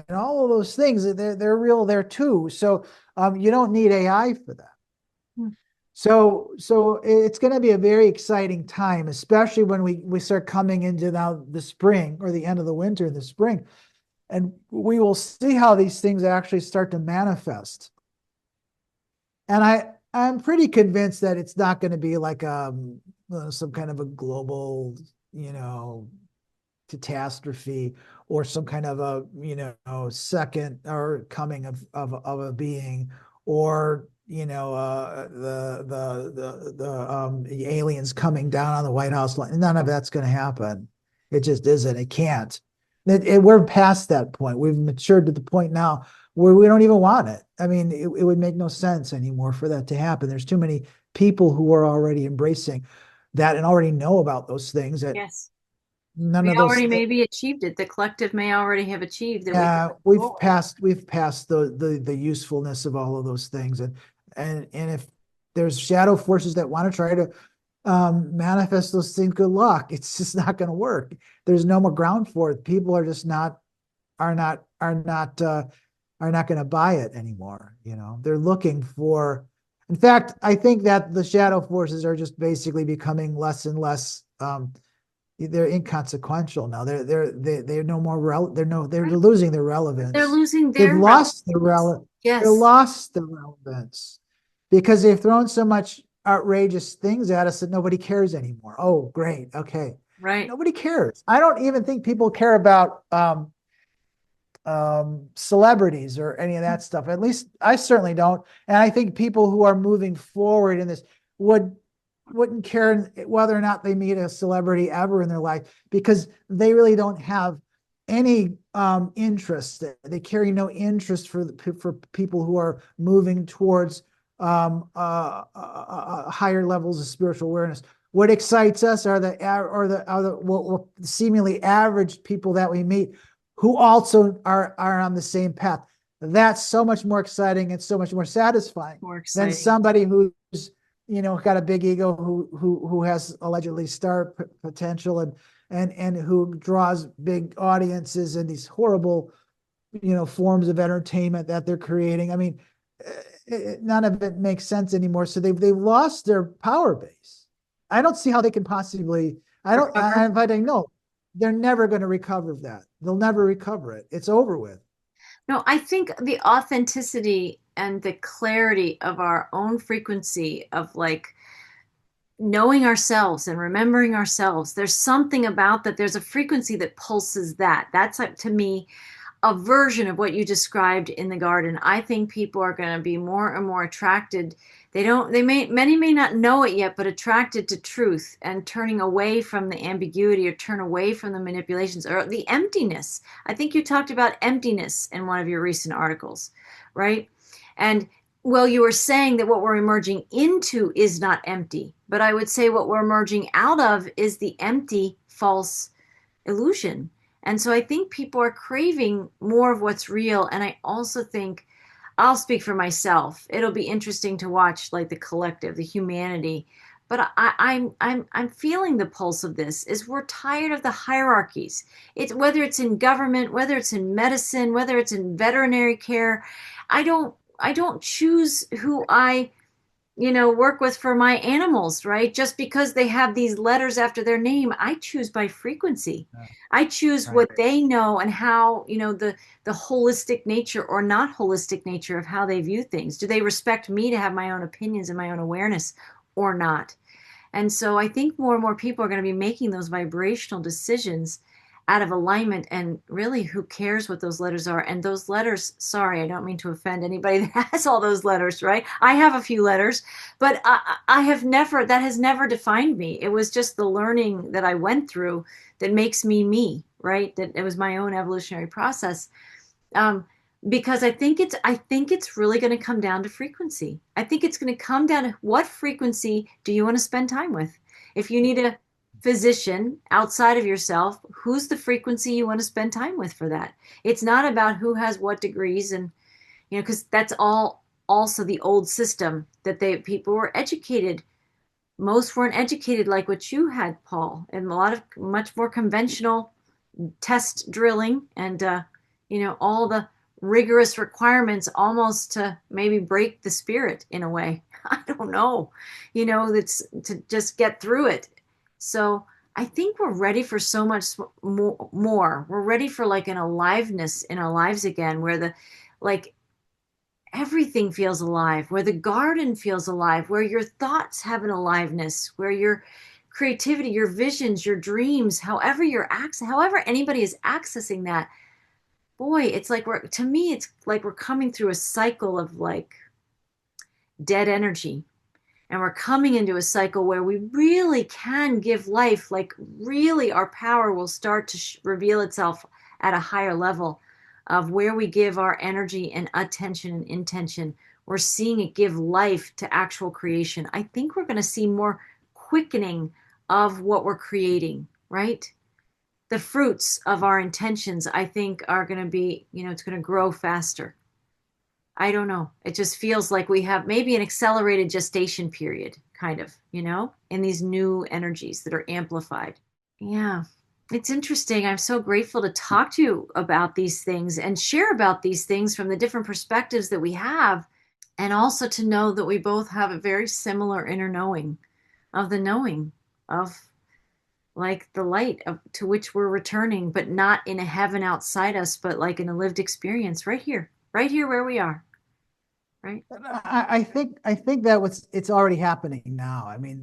all of those things, they're real there too. So you don't need AI for that. So it's going to be a very exciting time, especially when we start coming into now the spring, or the end of the winter, the spring, and we will see how these things actually start to manifest. And I'm pretty convinced that it's not going to be like some kind of a global, catastrophe, or some kind of a second or coming of a being, or the aliens coming down on the White House. None of that's going to happen. It just isn't. It can't. We're past that point. We've matured to the point now where we don't even want it. I mean, it would make no sense anymore for that to happen. There's too many people who are already embracing that and already know about those things, that Yes. none We of those. already maybe achieved it. The collective may already have achieved that. Yeah, we've passed the usefulness of all of those things, and if there's shadow forces that want to try to manifest those things, good luck. It's just not going to work. There's no more ground for it. People are just not going to buy it anymore. They're looking for. In fact, I think that the shadow forces are just basically becoming less and less. They're inconsequential now. They're no more they're losing their relevance. They're losing They've their lost relevance. Yes. They're lost the relevance because they've thrown so much outrageous things at us that nobody cares anymore. Oh, great. Okay. Right. Nobody cares. I don't even think people care about celebrities or any of that stuff. At least I certainly don't. And I think people who are moving forward in this wouldn't care whether or not they meet a celebrity ever in their life, because they really don't have any interest. They carry no interest for people who are moving towards higher levels of spiritual awareness. What excites us are the seemingly average people that we meet who also are on the same path. That's so much more exciting and so much more satisfying than somebody who's got a big ego, who has allegedly star potential and who draws big audiences and these horrible, forms of entertainment that they're creating. I mean, none of it makes sense anymore. So they've lost their power base. I don't see how they can possibly. But I know they're never going to recover that. They'll never recover it. It's over with. No, I think the authenticity and the clarity of our own frequency of knowing ourselves and remembering ourselves, there's something about that. There's a frequency that pulses that. That's to me a version of what you described in the garden. I think people are going to be more and more attracted Many may not know it yet, but attracted to truth and turning away from the ambiguity or turn away from the manipulations or the emptiness. I think you talked about emptiness in one of your recent articles, right? And well, you were saying that what we're emerging into is not empty, but I would say what we're emerging out of is the empty, false illusion. And so I think people are craving more of what's real. And I also think, I'll speak for myself. It'll be interesting to watch like the collective, the humanity. But I'm feeling the pulse of this is we're tired of the hierarchies. It's whether it's in government, whether it's in medicine, whether it's in veterinary care. I don't choose who I work with for my animals, right? Just because they have these letters after their name, I choose by frequency. Yeah, I choose right. what they know and how, the holistic nature or not holistic nature of how they view things. Do they respect me to have my own opinions and my own awareness or not? And so I think more and more people are going to be making those vibrational decisions out of alignment. And really, who cares what those letters are? And those letters, sorry, I don't mean to offend anybody that has all those letters, right? I have a few letters, but I have never, that has never defined me. It was just the learning that I went through that makes me me, right? That it was my own evolutionary process. Um, because I think it's really going to come down to frequency. I think it's going to come down to what frequency do you want to spend time with? If you need a physician outside of yourself, who's the frequency you want to spend time with for that? It's not about who has what degrees and because that's all also the old system that people were educated. Most weren't educated like what you had, Paul, and a lot of much more conventional test drilling and all the rigorous requirements almost to maybe break the spirit in a way. I don't know, that's to just get through it. So I think we're ready for so much more. We're ready for like an aliveness in our lives again, where the like everything feels alive, where the garden feels alive, where your thoughts have an aliveness, where your creativity, your visions, your dreams, however anybody is accessing that, boy, it's like to me, it's like we're coming through a cycle of like dead energy. And we're coming into a cycle where we really can give life, like really our power will start to reveal itself at a higher level of where we give our energy and attention and intention. We're seeing it give life to actual creation. I think we're going to see more quickening of what we're creating, right? The fruits of our intentions, I think, are going to be, it's going to grow faster. I don't know. It just feels like we have maybe an accelerated gestation period, kind of, in these new energies that are amplified. Yeah. It's interesting. I'm so grateful to talk to you about these things and share about these things from the different perspectives that we have. And also to know that we both have a very similar inner knowing of the knowing of like the light to which we're returning, but not in a heaven outside us, but like in a lived experience right here where we are. Right. I think that it's already happening now. I mean,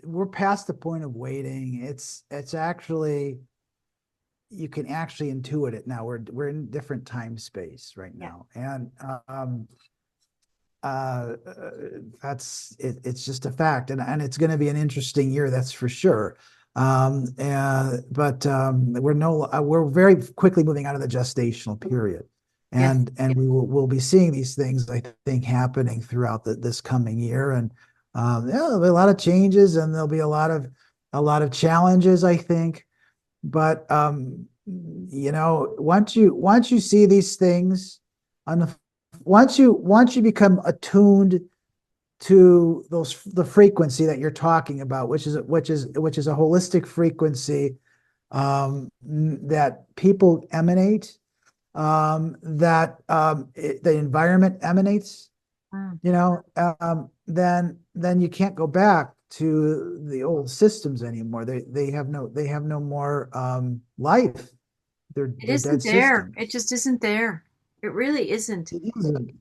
we're past the point of waiting. It's actually you can actually intuit it now. We're in different time space right Yeah. now, and uh, that's it. It's just a fact, and it's going to be an interesting year, that's for sure. But we're very quickly moving out of the gestational period, Yes. and we'll be seeing these things, I think, happening throughout this coming year, and yeah, there'll be a lot of changes, and there'll be a lot of challenges, I think. But once you see these things on the once you become attuned to the frequency that you're talking about, which is a holistic frequency, that people emanate, that the environment emanates, Mm. then you can't go back to the old systems anymore. They have no more life. It They're dead isn't there. systems. It just isn't there. It really isn't. It isn't.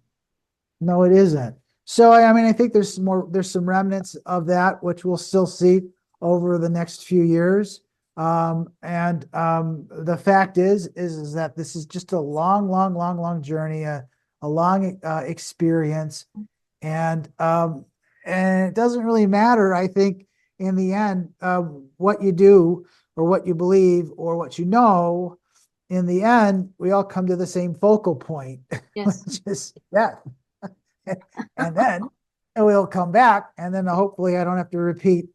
No, it isn't. So I mean, I think there's some remnants of that which we'll still see over the next few years. And the fact is that this is just a long, long, long, long journey, a long experience. And And it doesn't really matter, I think, in the end, what you do or what you believe or what you know. In the end, we all come to the same focal point, Yes. which is death. And then we'll come back, and then hopefully I don't have to repeat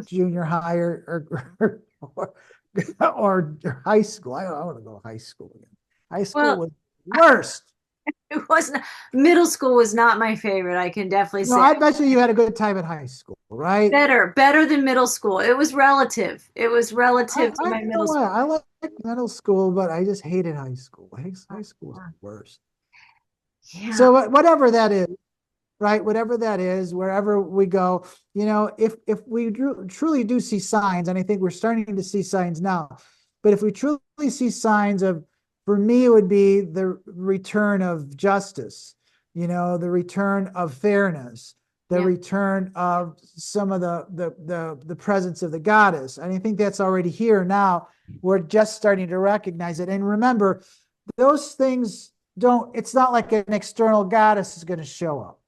junior high or, or high school. I don't want to go to high school again. High school Well, was worst. it wasn't, middle school was not my favorite. I can definitely No, say I bet you had a good time at high school, right? better than middle school. It was relative. It was relative to I my don't know middle why. school. I like middle school, but I just hated high school. High school was the worst. Yeah. So whatever that is, right? Whatever that is, wherever we go, if we truly do see signs, and I think we're starting to see signs now, but if we truly see signs of, for me, it would be the return of justice, the return of fairness, the Yeah. return of some of the presence of the goddess. And I think that's already here now. We're just starting to recognize it. And remember, those things don't, it's not like an external goddess is going to show up.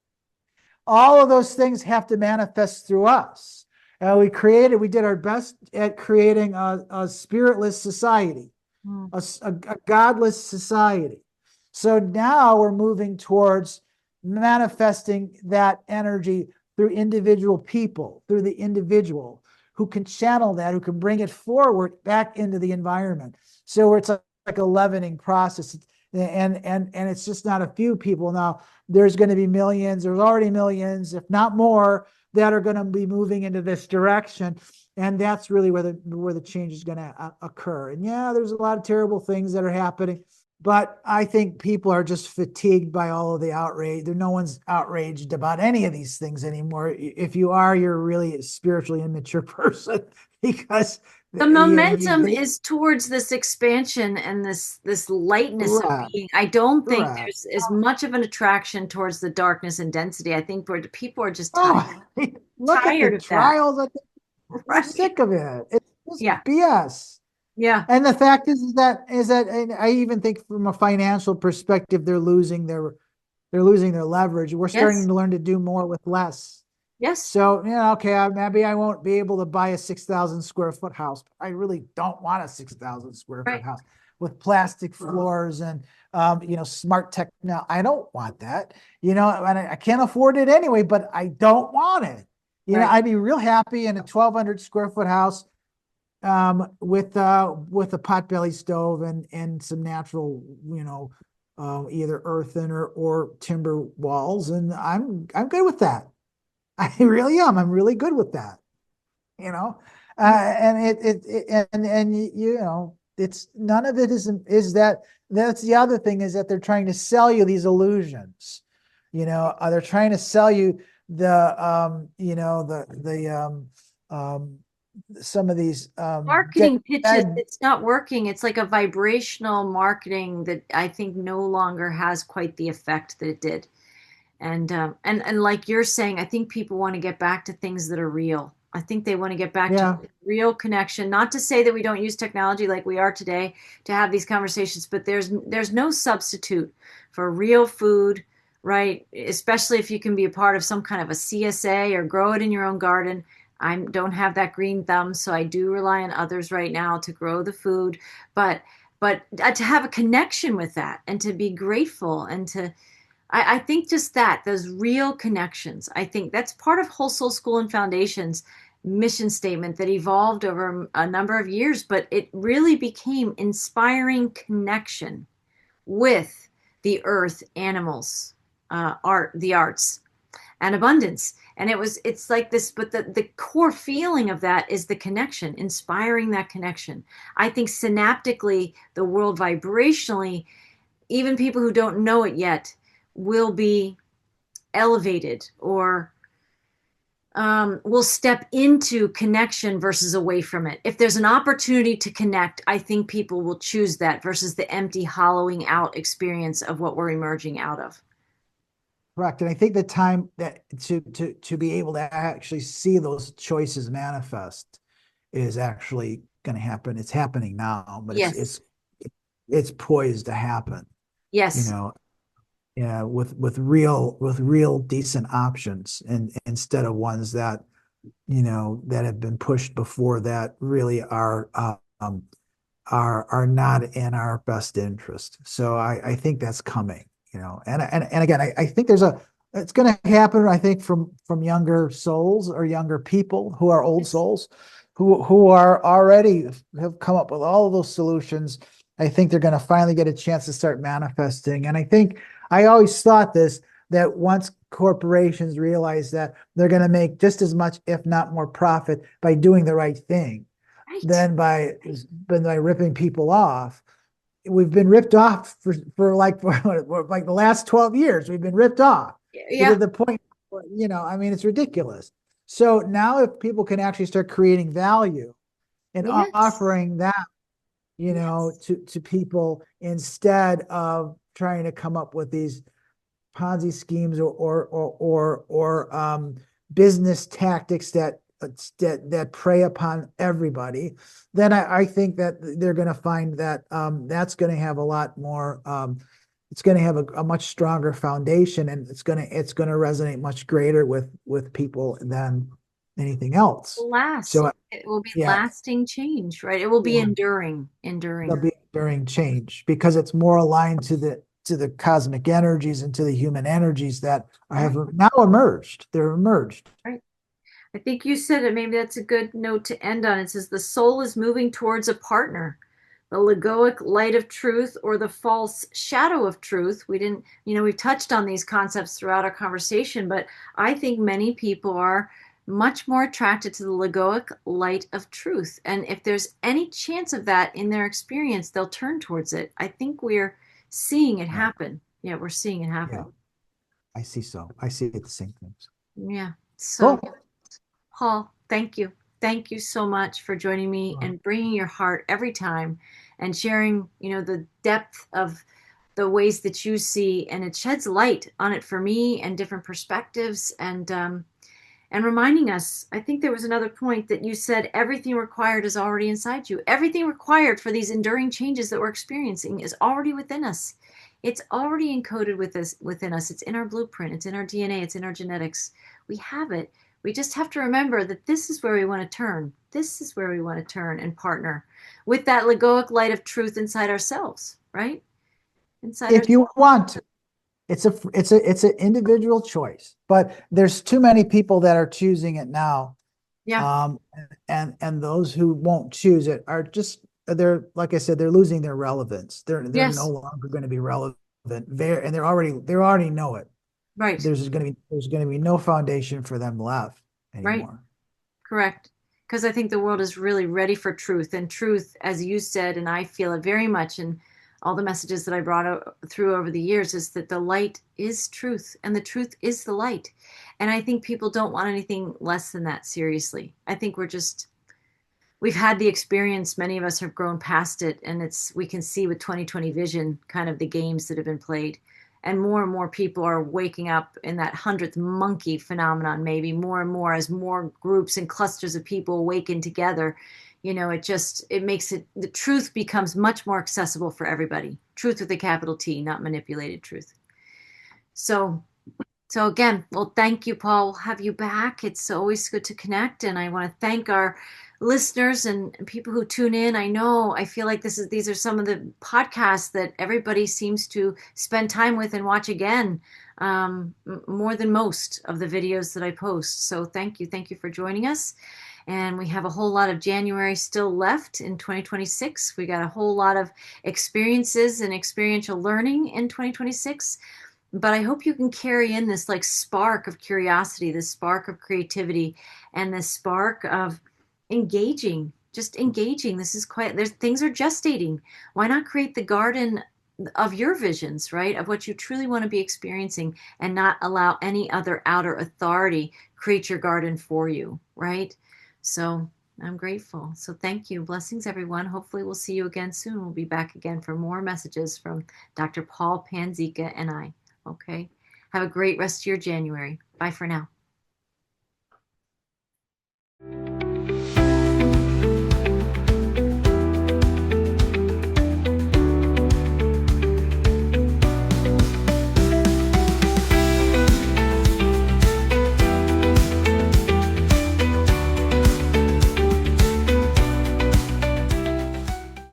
All of those things have to manifest through us. We did our best at creating a spiritless society, Mm. a godless society. So now we're moving towards manifesting that energy through individual people, through the individual who can channel that, who can bring it forward back into the environment. So it's like a leavening process. And it's just not a few people now. There's going to be millions. There's already millions, if not more, that are going to be moving into this direction. And that's really where the change is going to occur. And yeah, there's a lot of terrible things that are happening, but I think people are just fatigued by all of the outrage. No one's outraged about any of these things anymore. If you are, you're really a spiritually immature person because The you momentum they is towards this expansion and this lightness of correct, being. I don't think correct. there's as much of an attraction towards the darkness and density. I think people are just Oh, look at the tired of that. trials. We're Right. sick of it. It's just Yeah. BS. Yeah. And the fact is that and I even think from a financial perspective, they're losing their leverage. We're starting Yes. to learn to do more with less. Yes. So, okay, maybe I won't be able to buy a 6,000 square foot house, but I really don't want a 6,000 square foot Right. house with plastic floors and, smart tech. Now, I don't want that, and I can't afford it anyway, but I don't want it. Right. I'd be real happy in a 1,200 square foot house, with a potbelly stove and some natural, either earthen or timber walls, and I'm good with that. I really am. I'm really good with that. You know, and it's none of it is that. That's the other thing, is that they're trying to sell you these illusions. They're trying to sell you um, some of these Marketing pitches, dead. it's not working. It's like a vibrational marketing that I think no longer has quite the effect that it did. And like you're saying, I think people want to get back to things that are real. I think they want to get back to Yeah, real connection. Not to say that we don't use technology like we are today to have these conversations, but there's no substitute for real food, right? Especially if you can be a part of some kind of a CSA or grow it in your own garden. I don't have that green thumb, so I do rely on others right now to grow the food, but to have a connection with that and to be grateful and to I think just that, those real connections. I think that's part of Whole Soul School and Foundation's mission statement that evolved over a number of years, but it really became inspiring connection with the earth, animals, the arts, and abundance. And it's like this, but the core feeling of that is the connection, inspiring that connection. I think synaptically, the world vibrationally, even people who don't know it yet will be elevated or will step into connection versus away from it. If there's an opportunity to connect, I think people will choose that versus the empty, hollowing out experience of what we're emerging out of. correct. And I think the time that to be able to actually see those choices manifest is actually going to happen. It's happening now, but it's Yes. it's it's poised to happen. You Yes. know, yeah, with real decent options, and instead of ones that, that have been pushed before that really are not in our best interest. So I think that's coming, and again, I think it's going to happen, I think, from younger souls or younger people who are old Yes. souls who are already have come up with all of those solutions. I think they're going to finally get a chance to start manifesting. And I think I always thought this, that once corporations realize that they're going to make just as much, if not more profit by doing the right thing Right. than by ripping people off. We've been ripped off for like the last 12 years. We've been ripped off to Yeah. the point where, I mean, it's ridiculous. So now if people can actually start creating value and Yes. offering that, Yes. to people instead of trying to come up with these Ponzi schemes or business tactics that prey upon everybody, then I think that they're going to find that that's going to have a lot more. It's going to have a much stronger foundation, and it's going to resonate much greater with people than anything else. Last. So It will be yeah, lasting change, right? It will be yeah, enduring, there'll enduring. be enduring change because it's more aligned to the cosmic energies and to the human energies that have Right. now emerged. They're emerged. Right. I think you said it. Maybe that's a good note to end on. It says the soul is moving towards a partner, the legoic light of truth or the false shadow of truth. We didn't, we've touched on these concepts throughout our conversation, but I think many people are much more attracted to the legoic light of truth. And if there's any chance of that in their experience, they'll turn towards it. I think we're seeing it Yeah, happen. Yeah, we're seeing it yeah. happen. I see. I see the same things. Yeah. So Cool. Paul, thank you. Thank you so much for joining me and bringing your heart every time and sharing, the depth of the ways that you see, and it sheds light on it for me and different perspectives, and reminding us. I think there was another point that you said everything required is already inside you. Everything required for these enduring changes that we're experiencing is already within us. It's already encoded within us. It's in our blueprint. It's in our DNA. It's in our genetics. We have it. We just have to remember that this is where we want to turn. This is where we want to turn and partner with that legoic light of truth inside ourselves, right? Inside If ourselves. you want to, it's an individual choice, but there's too many people that are choosing it now. Yeah. Um, and those who won't choose it are just they're like I said, they're losing their relevance. They're no Yes. longer going to be relevant there, and they already know it. Right. There's going to be no foundation for them left Right. anymore. Correct. Because I think the world is really ready for truth. And truth, as you said, and I feel it very much in all the messages that I brought through over the years, is that the light is truth and the truth is the light. And I think people don't want anything less than that, seriously. I think we've had the experience. Many of us have grown past it. And we can see with 2020 vision kind of the games that have been played. And more people are waking up in that hundredth monkey phenomenon, maybe more and more as more groups and clusters of people awaken together. It makes the truth becomes much more accessible for everybody. Truth with a capital T, not manipulated truth. So so again, well, thank you, Paul. We'll have you back. It's always good to connect, and I want to thank our listeners and people who tune in. I feel like these are some of the podcasts that everybody seems to spend time with and watch again, more than most of the videos that I post. So thank you for joining us. And we have a whole lot of January still left in 2026. We got a whole lot of experiences and experiential learning in 2026, but I hope you can carry in this like spark of curiosity, this spark of creativity, and this spark of engaging, just engaging. This is quite, there's things are gestating. Why not create the garden of your visions, right? Of what you truly want to be experiencing, and not allow any other outer authority create your garden for you, right? So I'm grateful. So thank you. Blessings, everyone. Hopefully we'll see you again soon. We'll be back again for more messages from Dr. Paul Panzica and I. Okay. Have a great rest of your January. Bye for now.